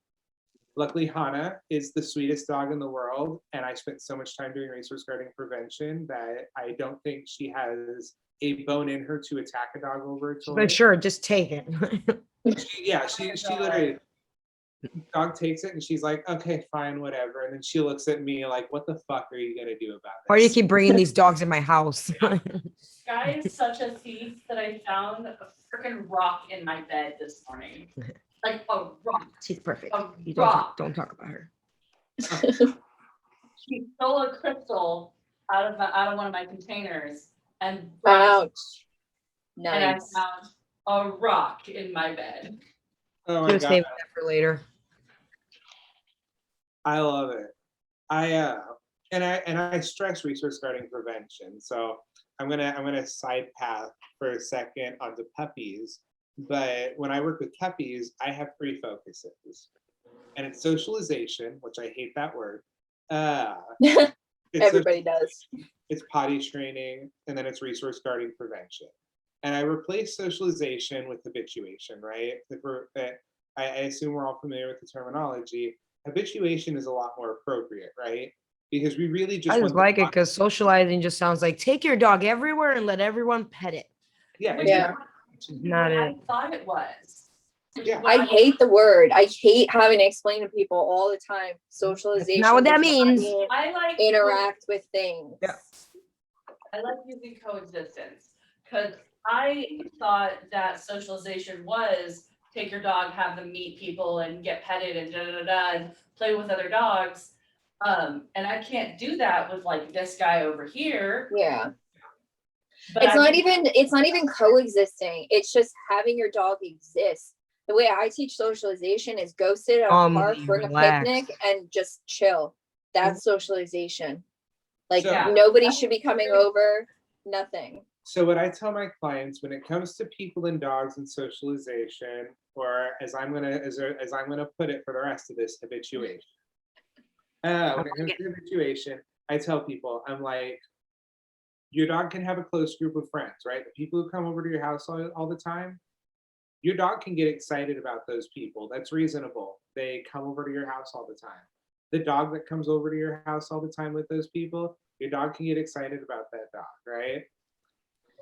Luckily, Hannah is the sweetest dog in the world, and I spent so much time doing resource guarding prevention that I don't think she has a bone in her to attack a dog over a toy. But sure, just take it. She literally, dog takes it and she's like, okay, fine, whatever. And then she looks at me like, what the fuck are you gonna do about this? Why do you keep bringing these dogs in my house? Sky is such a thief that I found a freaking rock in my bed this morning. Like a rock. She's perfect. A You rock. don't talk about her. She stole a crystal out of one of my containers and Ouch. and I Nice. found a rock in my bed. Oh my Just god, save that for later. I love it. I stress resource guarding prevention. So I'm gonna side path for a second onto puppies. But when I work with puppies, I have 3 focuses, and it's socialization, which I hate that word. It's Everybody does. It's potty training, and then it's resource guarding prevention. And I replaced socialization with habituation, right? I assume we're all familiar with the terminology. Habituation is a lot more appropriate, right? Because we really just I just want like it because socializing just sounds like take your dog everywhere and let everyone pet it. yeah, Which Yeah. is Not what I it. thought it was. Which is Yeah. what I hate the word. I hate having to explain to people all the time. Socialization. not what that does means. mean I like interact with things. Yeah. I like using coexistence because I thought that socialization was take your dog, have them meet people and get petted and da da da da and play with other dogs. And I can't do that with like this guy over here. Yeah. But It's I not can- even coexisting. It's just having your dog exist. The way I teach socialization is go sit at a park, bring relax. a picnic, and just chill. That's socialization. Like So- nobody should be coming over. Nothing. So what I tell my clients when it comes to people and dogs and socialization, or as I'm gonna put it for the rest of this, habituation. When it comes to habituation, I tell people, I'm like, your dog can have a close group of friends, right? The people who come over to your house all the time, your dog can get excited about those people. That's reasonable. They come over to your house all the time. The dog that comes over to your house all the time with those people, your dog can get excited about that dog, right?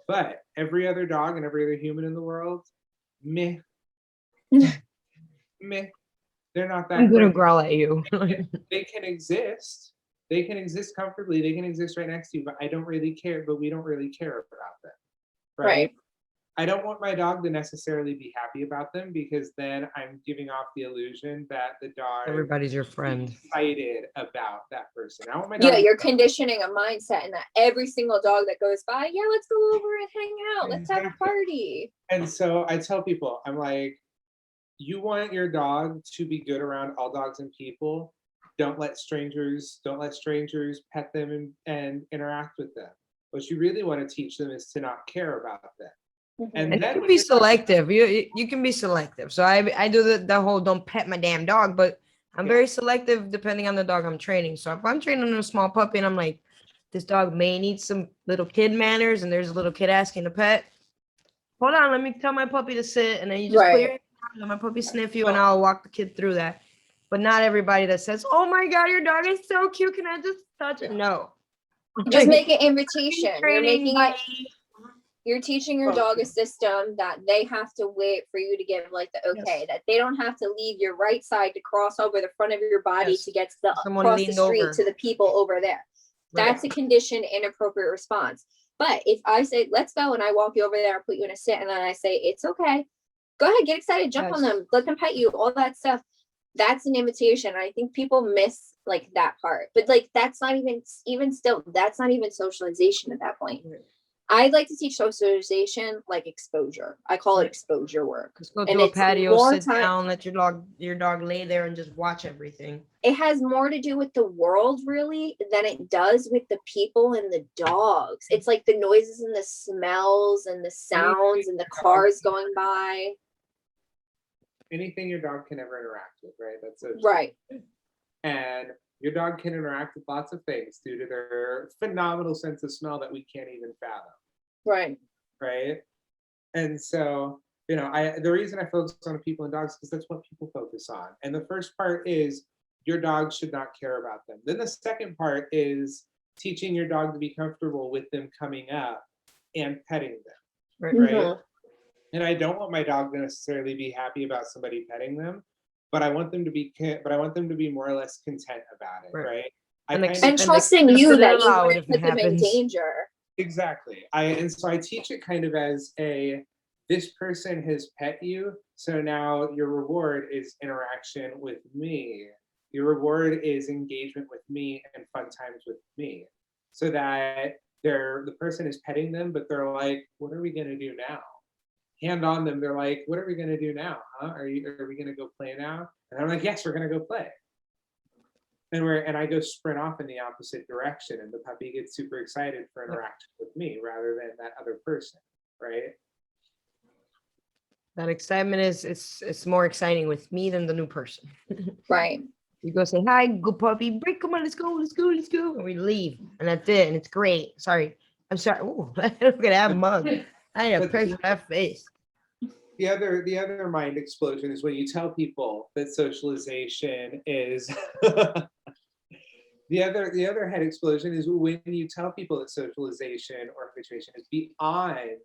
But every other dog and every other human in the world, meh. Meh. They're not that I'm gonna great. growl at you. They can exist. They can exist comfortably. They can exist right next to you, but I don't really care, but we don't really care about them. Right. I don't want my dog to necessarily be happy about them because then I'm giving off the illusion that the dog Everybody's your is friend. excited about that person. I want my dog Yeah, to you're conditioning a mindset and that every single dog that goes by, yeah, let's go over and hang out. Let's have a Exactly. party. And so I tell people, I'm like, you want your dog to be good around all dogs and people. Don't let strangers pet them and interact with them. What you really want to teach them is to not care about them. And you then can when be your dog- selective. You can be selective. So I do the whole don't pet my damn dog, but I'm Yeah. very selective depending on the dog I'm training. So if I'm training a small puppy and I'm like, this dog may need some little kid manners, and there's a little kid asking to pet. Hold on, let me tell my puppy to sit, and then you just put your Right. hand down, let my puppy sniff you, and I'll walk the kid through that. But not everybody that says, "Oh my God, your dog is so cute. Can I just touch it?" No. Just make an invitation. You're Training, making it, buddy. you're teaching your dog a system that they have to wait for you to give like the okay, Yes. that they don't have to leave your right side to cross over the front of your body Yes. to get to the Someone across the leaned street over. to the people over there. That's a conditioned inappropriate response. But if I say, let's go, and I walk you over there and put you in a sit, and then I say, it's okay, go ahead, get excited, jump on Yes. them, let them pet you, all that stuff. That's an invitation. I think people miss like that part. But like that's not even still, that's not even socialization at that point. Right. I like to teach socialization like exposure. I call it exposure work. Just go And to a it's patio, more sit time- down, let your dog lay there and just watch everything. It has more to do with the world really than it does with the people and the dogs. It's like the noises and the smells and the sounds and the cars going by. anything your dog can ever interact with, right? That's a Right. And your dog can interact with lots of things due to their phenomenal sense of smell that we can't even fathom, Right. right? And so, the reason I focus on people and dogs is because that's what people focus on. And the first part is your dog should not care about them. Then the second part is teaching your dog to be comfortable with them coming up and petting them, Right. right? Mhm. And I don't want my dog to necessarily be happy about somebody petting them, but I want them to be more or less content about it, Right. right? And kind of- And trusting you accept it that you aloud wouldn't if it put them in happens. danger. Exactly. And so I teach it kind of as this person has pet you, so now your reward is interaction with me. Your reward is engagement with me and fun times with me. So that the person is petting them, but they're like, what are we gonna do now? Hand on them, they're like, what are we gonna do now? Huh? Are we gonna go play now? And I'm like, yes, we're gonna go play. And I go sprint off in the opposite direction, and the puppy gets super excited for interaction with me rather than that other person, right? That excitement it's more exciting with me than the new person. Right. You go say hi, good puppy, break, come on, let's go, and we leave, and that's it, and it's great. Sorry, I'm sorry. Ooh, look at that mug. I need a But picture of that face. the other mind explosion is when you tell people that socialization is the other head explosion is when you tell people that socialization or habituation is beyond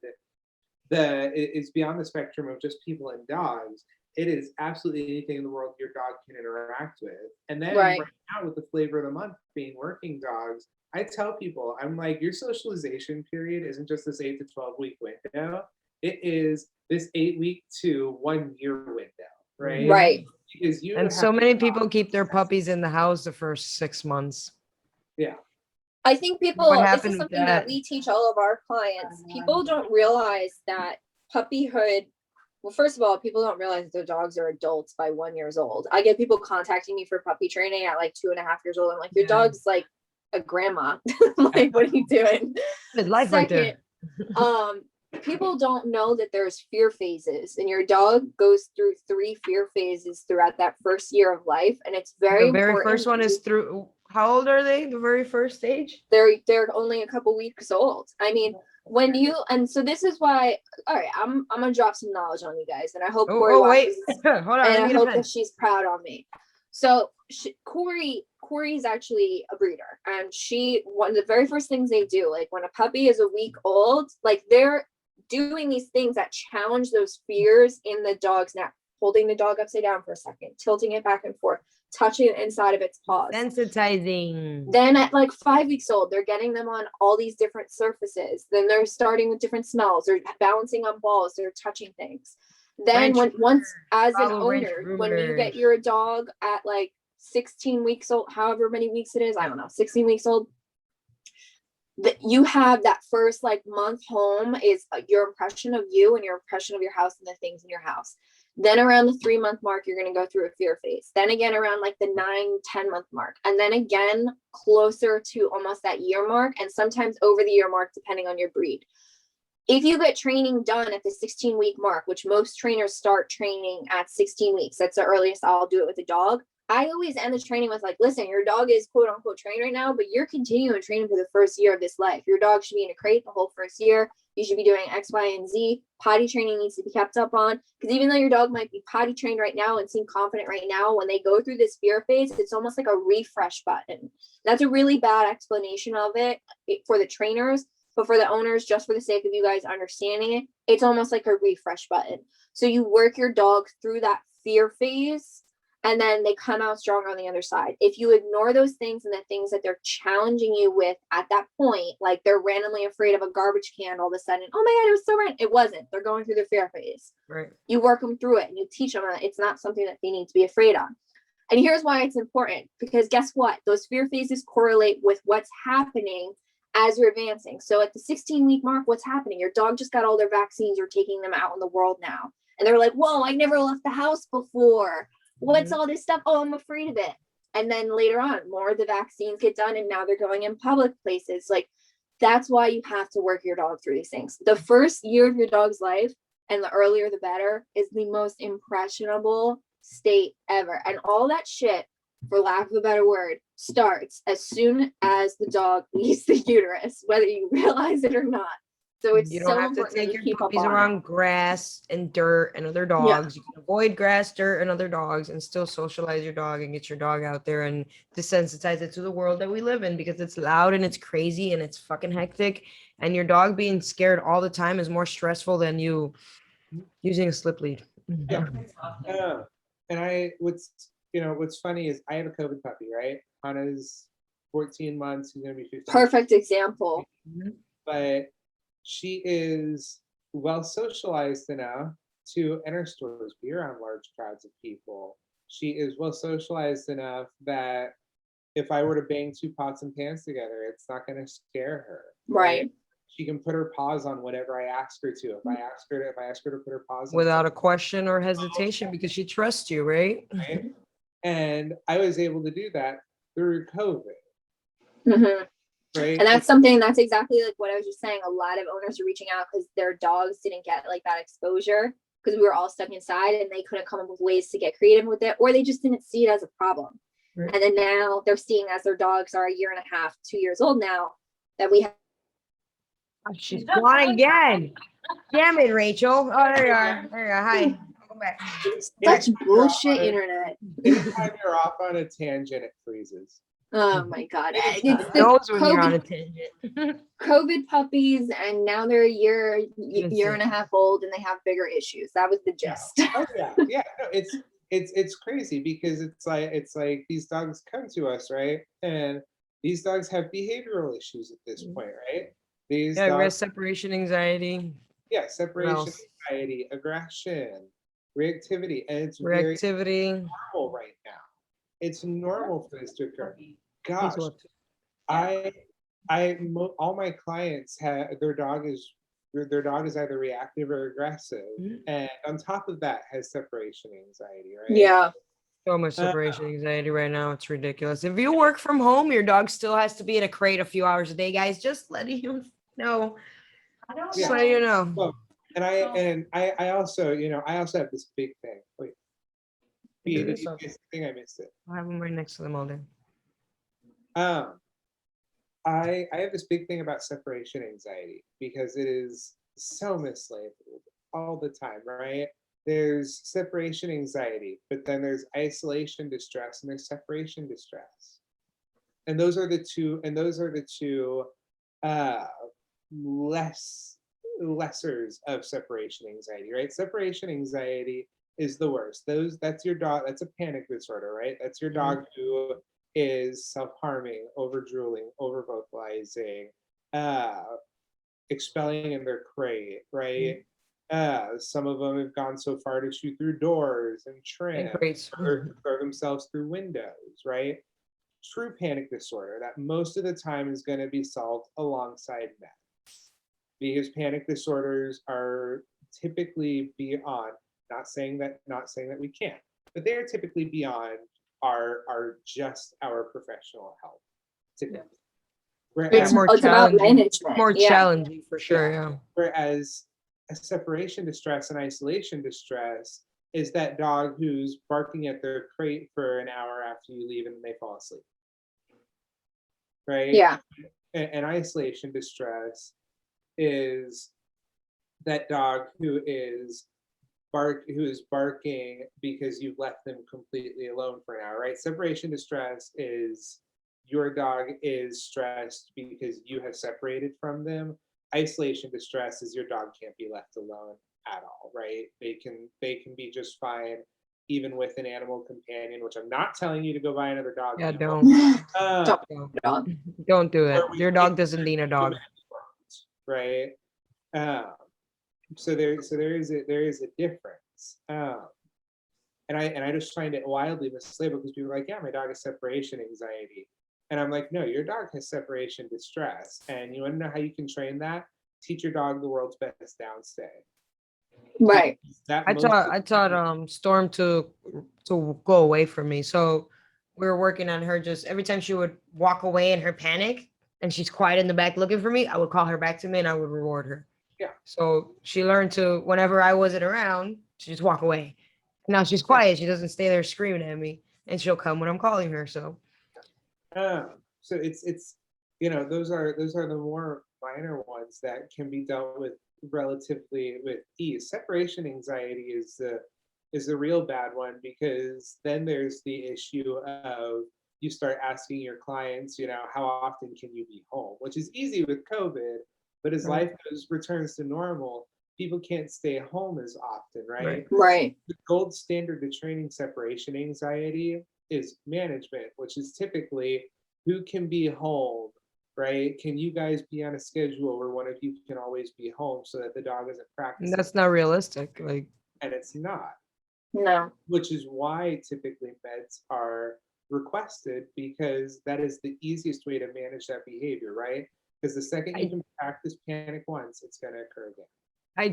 the spectrum of just people and dogs. It is absolutely anything in the world your dog can interact with. And then Right. right now with the flavor of the month being working dogs, I tell people, I'm like, your socialization period isn't just this 8 to 12 week window. It is this 8 week to 1 year window, right? Right. Because you And so have- many people keep their puppies in the house the first 6 months. yeah. I think people, What this happened is with something that? that we teach all of our clients. People don't realize that puppyhood, well, first of all, people don't realize their dogs are adults by 1 year old. I get people contacting me for puppy training at like 2.5 years old. I'm like, your Yeah. dog's like a grandma. Like, what are you doing? It's life right there. People don't know that there's fear phases, and your dog goes through 3 fear phases throughout that first year of life, and it's very The very important. first one is through. How old are they? The very first stage? They're only a couple weeks old. I mean, when you, and so this is why, all right, I'm gonna drop some knowledge on you guys, and I hope Corey Wait. watches, Hold on. and Let I me get a hope pen. that she's proud on me. So Corey's actually a breeder, and one of the very first things they do, like when a puppy is a week old, like they're doing these things that challenge those fears in the dog's neck, holding the dog upside down for a second, tilting it back and forth, touching it inside of its paws. Sensitizing. Then at like 5 weeks old, they're getting them on all these different surfaces. Then they're starting with different smells. They're balancing on balls. They're touching things. Then once as an Follow wrench owner, when you get rumors. your dog at like 16 weeks old, however many weeks it is, I don't know, 16 weeks old, that you have that first like month home is your impression of you and your impression of your house and the things in your house. Then around the 3-month mark, you're going to go through a fear phase. Then again, around like the 9-10 month mark. And then again, closer to almost that year mark, and sometimes over the year mark, depending on your breed. If you get training done at the 16-week mark, which most trainers start training at 16 weeks, that's the earliest I'll do it with a dog. I always end the training with like, listen, your dog is quote unquote trained right now, but you're continuing training for the first year of this life. Your dog should be in a crate the whole first year. You should be doing X, Y, and Z. Potty training needs to be kept up on, because even though your dog might be potty trained right now and seem confident right now, when they go through this fear phase, it's almost like a refresh button. That's a really bad explanation of it for the trainers, but for the owners, just for the sake of you guys understanding it, it's almost like a refresh button. So you work your dog through that fear phase, and then they come out stronger on the other side. If you ignore those things and the things that they're challenging you with at that point, like they're randomly afraid of a garbage can all of a sudden, oh my God, it was so random. It wasn't. They're going through the fear phase. Right. You work them through it and you teach them that it's not something that they need to be afraid of. And here's why it's important, because guess what? Those fear phases correlate with what's happening as you're advancing. So at the 16-week mark, what's happening? Your dog just got all their vaccines. You're taking them out in the world now. And they're like, whoa, I never left the house before. What's all this stuff? Oh, I'm afraid of it. And then later on, more of the vaccines get done, and now they're going in public places. Like, that's why you have to work your dog through these things. The first year of your dog's life, and the earlier the better, is the most impressionable state ever. And all that shit, for lack of a better word, starts as soon as the dog leaves the uterus, whether you realize it or not. So it's You so don't have to important that take you your keep up puppies on it. around grass and dirt and other dogs. You can avoid grass, dirt, and other dogs and still socialize your dog and get your dog out there and desensitize it to the world that we live in, because it's loud and it's crazy and it's fucking hectic. And your dog being scared all the time is more stressful than you using a slip lead. Yeah. And what's funny is I have a COVID puppy, right? Hannah's 14 months, he's gonna be 15. Perfect example. But she is well socialized enough to enter stores, be around large crowds of people. She is well socialized enough that if I were to bang 2 pots and pans together, it's not going to scare her. Right. She can put her paws on whatever I ask her to. If I ask her to put her paws on Without a question or hesitation, because she trusts you, right? right? And I was able to do that through COVID. Mm-hmm. Right. And that's exactly like what I was just saying. A lot of owners are reaching out because their dogs didn't get like that exposure, because we were all stuck inside and they couldn't come up with ways to get creative with it, or they just didn't see it as a problem. Right. And then now they're seeing, as their dogs are 1.5 years, 2 years old now, that we have. She's gone again. Damn it, Rachel. Oh, there you are. There you are. Hi. Welcome back. Such Anytime bullshit you're on- internet. Anytime you're off on a tangent, it freezes. Oh my god. It's Anytime. the Knows when you're on a COVID, tangent. COVID puppies, and now they're a year Listen. and a half old, and they have bigger issues. That was the gist. Oh yeah, yeah. No, it's crazy because it's like these dogs come to us, right? And these dogs have behavioral issues at this point, right? These Yeah, dogs, rest separation anxiety. yeah, separation else? anxiety, aggression, reactivity, and it's very Reactivity. normal right now. It's normal for this to occur. Gosh, What? all my clients have their dog is either reactive or aggressive, Mhm. and on top of that has separation anxiety, right? Yeah. So much separation anxiety right now. It's ridiculous. If you work from home, your dog still has to be in a crate a few hours a day, guys. Just letting you know. Just Yeah. letting you know. Well, and I also, I also have this big thing. Wait, Do did this you up. guys think I missed it? I have them right next to them all day. Um, I have this big thing about separation anxiety because it is so mislabeled all the time, right? There's separation anxiety, but then there's isolation distress and there's separation distress. And those are the two uh lessers of separation anxiety, right? Separation anxiety is the worst. That's your dog, that's a panic disorder, right? That's your dog who is self-harming, over drooling, over vocalizing, expelling in their crate, right? Some of them have gone so far to chew through doors and trim, Great. or throw themselves through windows, right? True panic disorder that most of the time is going to be solved alongside meds, because panic disorders are typically beyond, not saying that we can't, but they're typically beyond our professional help typically. They're Whereas, more It's about challenging. management. More Yeah. challenging for sure. Yeah. whereas a separation distress and isolation distress is that dog who's barking at their crate for an hour after you leave and they fall asleep. Right? Yeah. And isolation distress is that dog who is barking because you've left them completely alone for an hour, right? Separation distress is your dog is stressed because you have separated from them. Isolation distress is your dog can't be left alone at all, right? They can be just fine even with an animal companion, which I'm not telling you to go buy another dog. Yeah, people. don't. Don't do it. Your dog doesn't need a dog. Right? So there is a difference. And I just find it wildly mislabeled because people are like, yeah, my dog has separation anxiety. And I'm like, no, your dog has separation distress. And you want to know how you can train that? Teach your dog the world's best downstay. Right. I taught Storm to go away from me. So we were working on her. Just every time she would walk away in her panic and she's quiet in the back looking for me, I would call her back to me and I would reward her. Yeah. So she learned to, whenever I wasn't around, she just walk away. Now she's quiet. She doesn't stay there screaming at me, and she'll come when I'm calling her. So so it's those are the more minor ones that can be dealt with relatively with ease. Separation anxiety is the real bad one, because then there's the issue of you start asking your clients, how often can you be home, which is easy with COVID, but as life returns to normal, people can't stay home as often, right? Right. The gold standard to training separation anxiety is management, which is typically who can be home, right? Can you guys be on a schedule where one of you can always be home so that the dog isn't practicing? that's not realistic. Like, And it's not, No. which is why typically meds are requested, because that is the easiest way to manage that behavior, right? Because the second you can practice panic once, it's going to occur again. I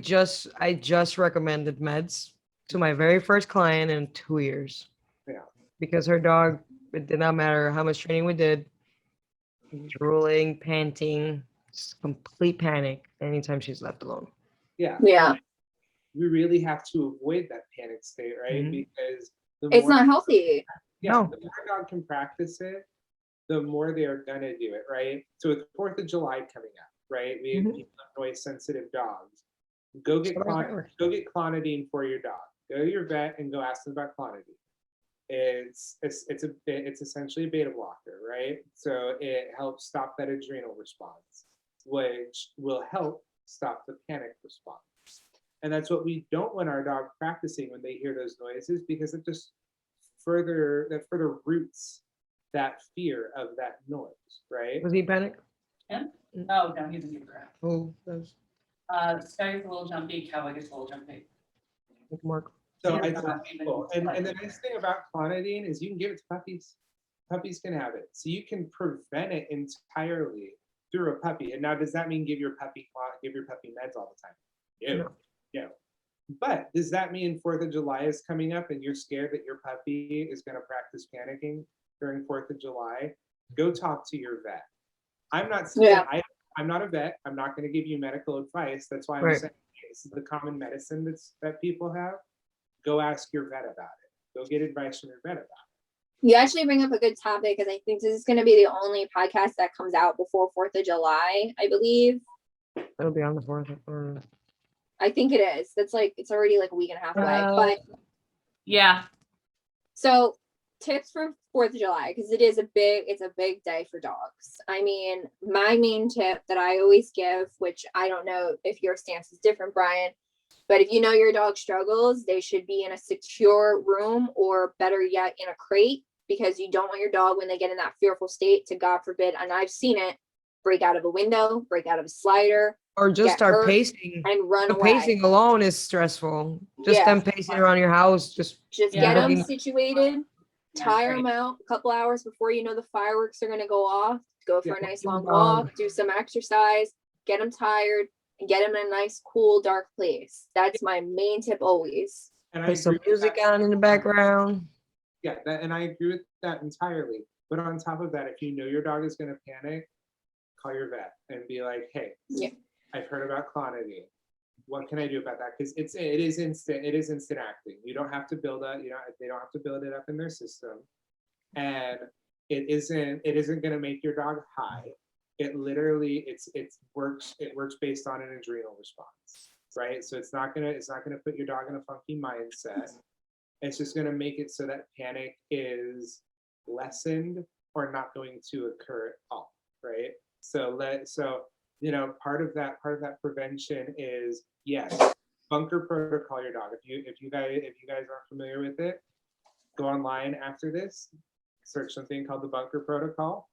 just recommended meds to my very first client in 2 years. Yeah. Because her dog, it did not matter how much training we did, drooling, panting, just complete panic anytime she's left alone. Yeah. Yeah. We really have to avoid that panic state, right? Mhm. Because It's not healthy. yeah, No. the more a dog can practice it, the more they are gonna do it, right? So with 4th of July coming up, right? We have noise sensitive dogs. Go get So that works. clonidine for your dog. Go to your vet and go ask them about clonidine. It's essentially a beta blocker, right? So it helps stop that adrenal response, which will help stop the panic response. And that's what we don't want our dog practicing when they hear those noises, because it just further roots that fear of that noise, right? Was he panic? Oh, no, he's a new grad. Oh, that's Sky gets a little jumpy, Cowboy gets a little jumpy. Mark. So Yeah, I not think even cool. And the slightly. nice thing about clonidine is you can give it to puppies. Puppies can have it. So you can prevent it entirely through a puppy. And now, does that mean give your puppy meds all the time? No. No. But does that mean 4th of July is coming up and you're scared that your puppy is going to practice panicking during 4th of July? Go talk to your vet. I'm not saying I'm not a vet. I'm not going to give you medical advice. That's why I'm saying this is the common medicine that people have. Go ask your vet about it. Go get advice from your vet about it. You actually bring up a good topic, because I think this is going to be the only podcast that comes out before 4th of July, I believe. It'll be on the 4th. Or... I think it is. That's like, it's already like a week and a half away. But Yeah. so tips for 4th of July, because it's a big day for dogs. I mean, my main tip that I always give, which I don't know if your stance is different, Brian, but if you know your dog struggles, they should be in a secure room, or better yet, in a crate, because you don't want your dog, when they get in that fearful state, to, God forbid, and I've seen it, break out of a window, break out of a slider, Or just get start hurt, pacing. and run The away. pacing alone is stressful. Just them pacing around your house. Just Just Yeah. get them looking- situated, Yeah, tire great. them out a couple hours before you know the fireworks are going to go off. Go for Yeah. a nice long walk, do some exercise, get them tired, and get them in a nice, cool, dark place. That's my main tip always. And I Put some agree with music that. on in the background. Yeah, and I agree with that entirely. But on top of that, if you know your dog is going to panic, call your vet and be like, "Hey, Yeah. I've heard about clonidine. What can I do about that?" Because it is instant acting. You don't have to build up. They don't have to build it up in their system, and it isn't going to make your dog high. It literally it works based on an adrenal response, right? So it's not gonna put your dog in a funky mindset. It's just gonna make it so that panic is lessened or not going to occur at all, right? So part of that prevention is, yes, bunker protocol your dog. If you guys aren't familiar with it, go online after this, search something called the bunker protocol.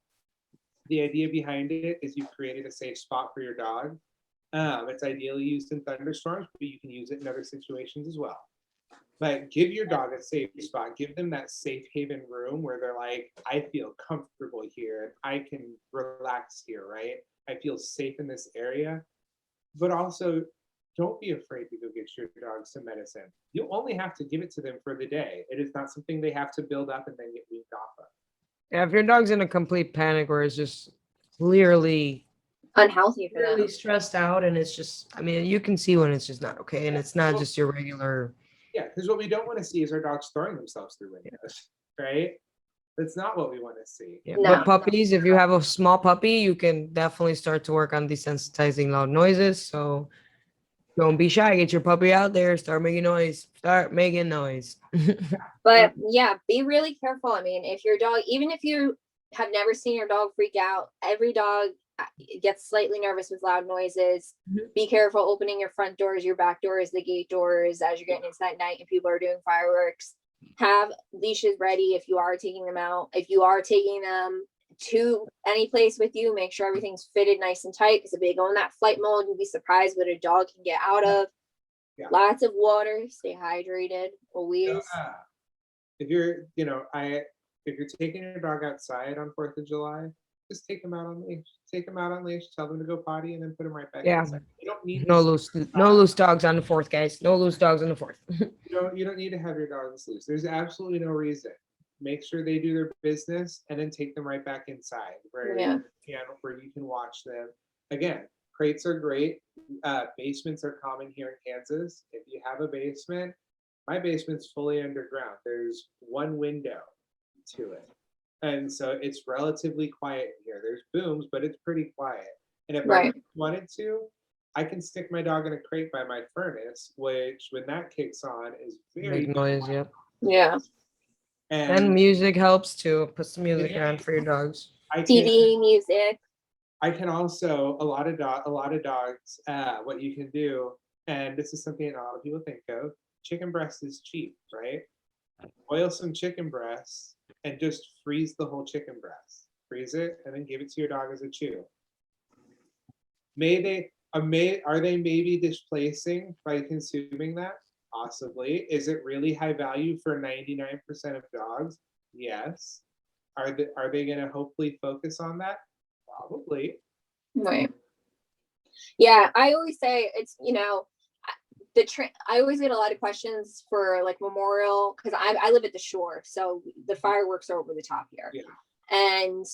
The idea behind it is you've created a safe spot for your dog. It's ideally used in thunderstorms, but you can use it in other situations as well. But give your dog a safe spot. Give them that safe haven room where they're like, I feel comfortable here. I can relax here, right? I feel safe in this area. But also, don't be afraid to go get your dog some medicine. You only have to give it to them for the day. It is not something they have to build up and then get weaned off of. Yeah, if your dog's in a complete panic where it's just clearly Unhealthy for them. really stressed out, and it's just, I mean, you can see when it's just not okay, and it's not just your regular. Yeah, because what we don't want to see is our dogs throwing themselves through windows, right? That's not what we want to see. Yeah. No. But puppies, if you have a small puppy, you can definitely start to work on desensitizing loud noises. So don't be shy. Get your puppy out there. Start making noise. Start making noise. But yeah, be really careful. I mean, if your dog, even if you have never seen your dog freak out, every dog gets slightly nervous with loud noises. Mhm. Be careful opening your front doors, your back doors, the gate doors as you're getting into that night and people are doing fireworks. Have leashes ready if you are taking them out. If you are taking them to any place with you, make sure everything's fitted nice and tight, because if they go in that flight mode, you'll be surprised what a dog can get out of. Yeah. Lots of water, stay hydrated always. If you're taking your dog outside on 4th of July, just take them out on leash. Take them out on leash, tell them to go potty, and then put them right back Yeah. inside. You don't need No to- loose dogs on the 4th, guys. No loose dogs on the 4th. You don't need to have your dogs loose. There's absolutely no reason. Make sure they do their business and then take them right back inside where you can watch them. Again, crates are great. Basements are common here in Kansas. If you have a basement, my basement's fully underground. There's one window to it. And so it's relatively quiet here. There's booms, but it's pretty quiet. And if I Right. wanted to, I can stick my dog in a crate by my furnace, which when that kicks on is very Make noise, yep. Yeah. And music helps too. Put some music on for your dogs. I can TV, music. I can also a lot of dogs. What you can do, and this is something a lot of people think of. Chicken breast is cheap, right? Boil some chicken breast and just freeze the whole chicken breast. Freeze it and then give it to your dog as a chew. Are they maybe displacing by consuming that? Possibly. Is it really high value for 99% of dogs? Yes. Are they going to hopefully focus on that? Probably. Right. Yeah, I always say it's, I always get a lot of questions for like Memorial, because I live at the shore, so the fireworks are over the top here. Yeah. And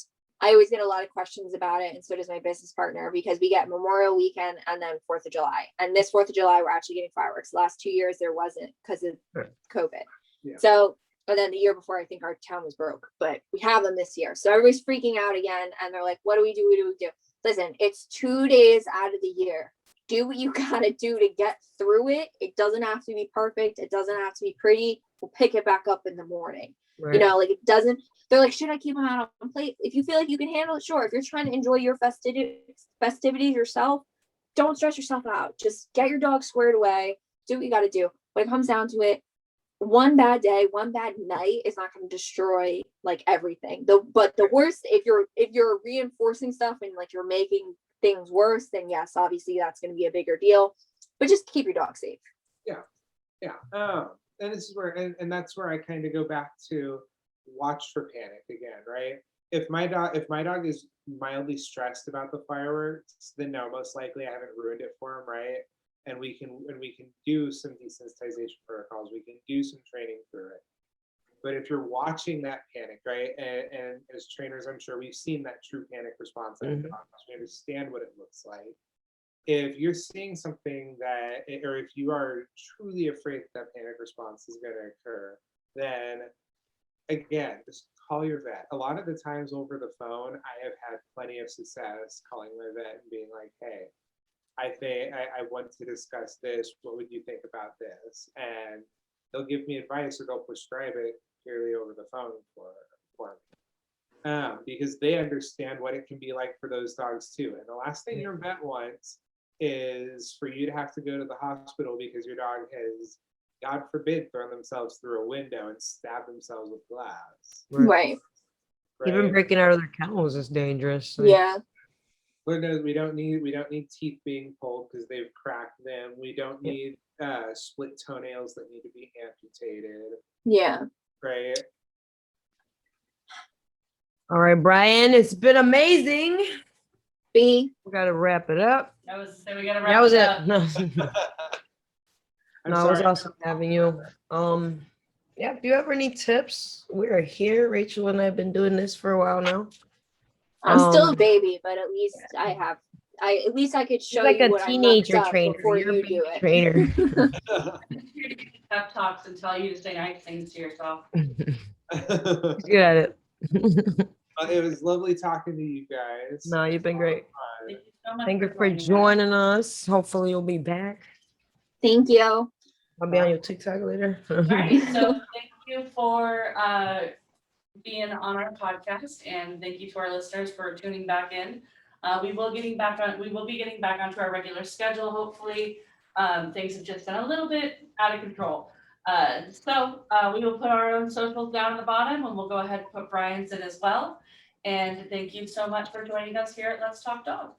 I always get a lot of questions about it, and so does my business partner, because we get Memorial weekend and then 4th of July. And this 4th of July, we're actually getting fireworks. The last 2 years, there wasn't because of COVID. Yeah. So, and then the year before, I think our town was broke, but we have them this year. So everybody's freaking out again, and they're like, what do we do? What do we do? Listen, it's 2 days out of the year. Do what you gotta do to get through it. It doesn't have to be perfect. It doesn't have to be pretty. We'll pick it back up in the morning. Right. Like it doesn't, they're like, should I keep them out on plate? If you feel like you can handle it, sure. If you're trying to enjoy your festivities yourself, don't stress yourself out. Just get your dog squared away. Do what you gotta do. When it comes down to it, one bad day, one bad night is not going to destroy like everything. But the worst, if you're reinforcing stuff and like you're making things worse, then yes, obviously that's going to be a bigger deal. But just keep your dog safe. Yeah. And this is where, and that's where I kind of go back to watch for panic again, right? If my dog is mildly stressed about the fireworks, then no, most likely I haven't ruined it for him, right? And we can do some desensitization protocols. We can do some training through it. But if you're watching that panic, right, and as trainers, I'm sure we've seen that true panic response. We understand what it looks like. If you're seeing something that, or if you are truly afraid that panic response is going to occur, then again, just call your vet. A lot of the times over the phone, I have had plenty of success calling my vet and being like, hey, I think I want to discuss this. What would you think about this? And they'll give me advice or they'll prescribe it purely over the phone for me. Because they understand what it can be like for those dogs too. And the last thing your vet wants is for you to have to go to the hospital because your dog has, God forbid, thrown themselves through a window and stabbed themselves with glass. Right. Even breaking out of their kennels is dangerous. Yeah. But no, we don't need teeth being pulled because they've cracked them. We don't need split toenails that need to be amputated. Yeah. Right. All right, Brian, it's been amazing. B. We gotta wrap it up. That was, so we gotta That wrap was it it. up. No, I'm no, it was sorry. awesome having you. Yeah, if you have any tips, we are here. Rachel and I have been doing this for a while now. I'm still a baby, but at least at least I could show like you a what teenager I mucked up trainer. before You're a you baby do it. trainer. Here to give you pep talks and tell you to say nice things to yourself. Good at it. It was lovely talking to you guys. No, you've been great. Thank you so much. Thank you for joining us. Hopefully you'll be back. Thank you. I'll be on your TikTok later. All right, so thank you for being on our podcast, and thank you to our listeners for tuning back in. We will be getting back onto our regular schedule, hopefully. Things have just been a little bit out of control. So we will put our own socials down at the bottom, and we'll go ahead and put Brian's in as well. And thank you so much for joining us here at Let's Talk Dog.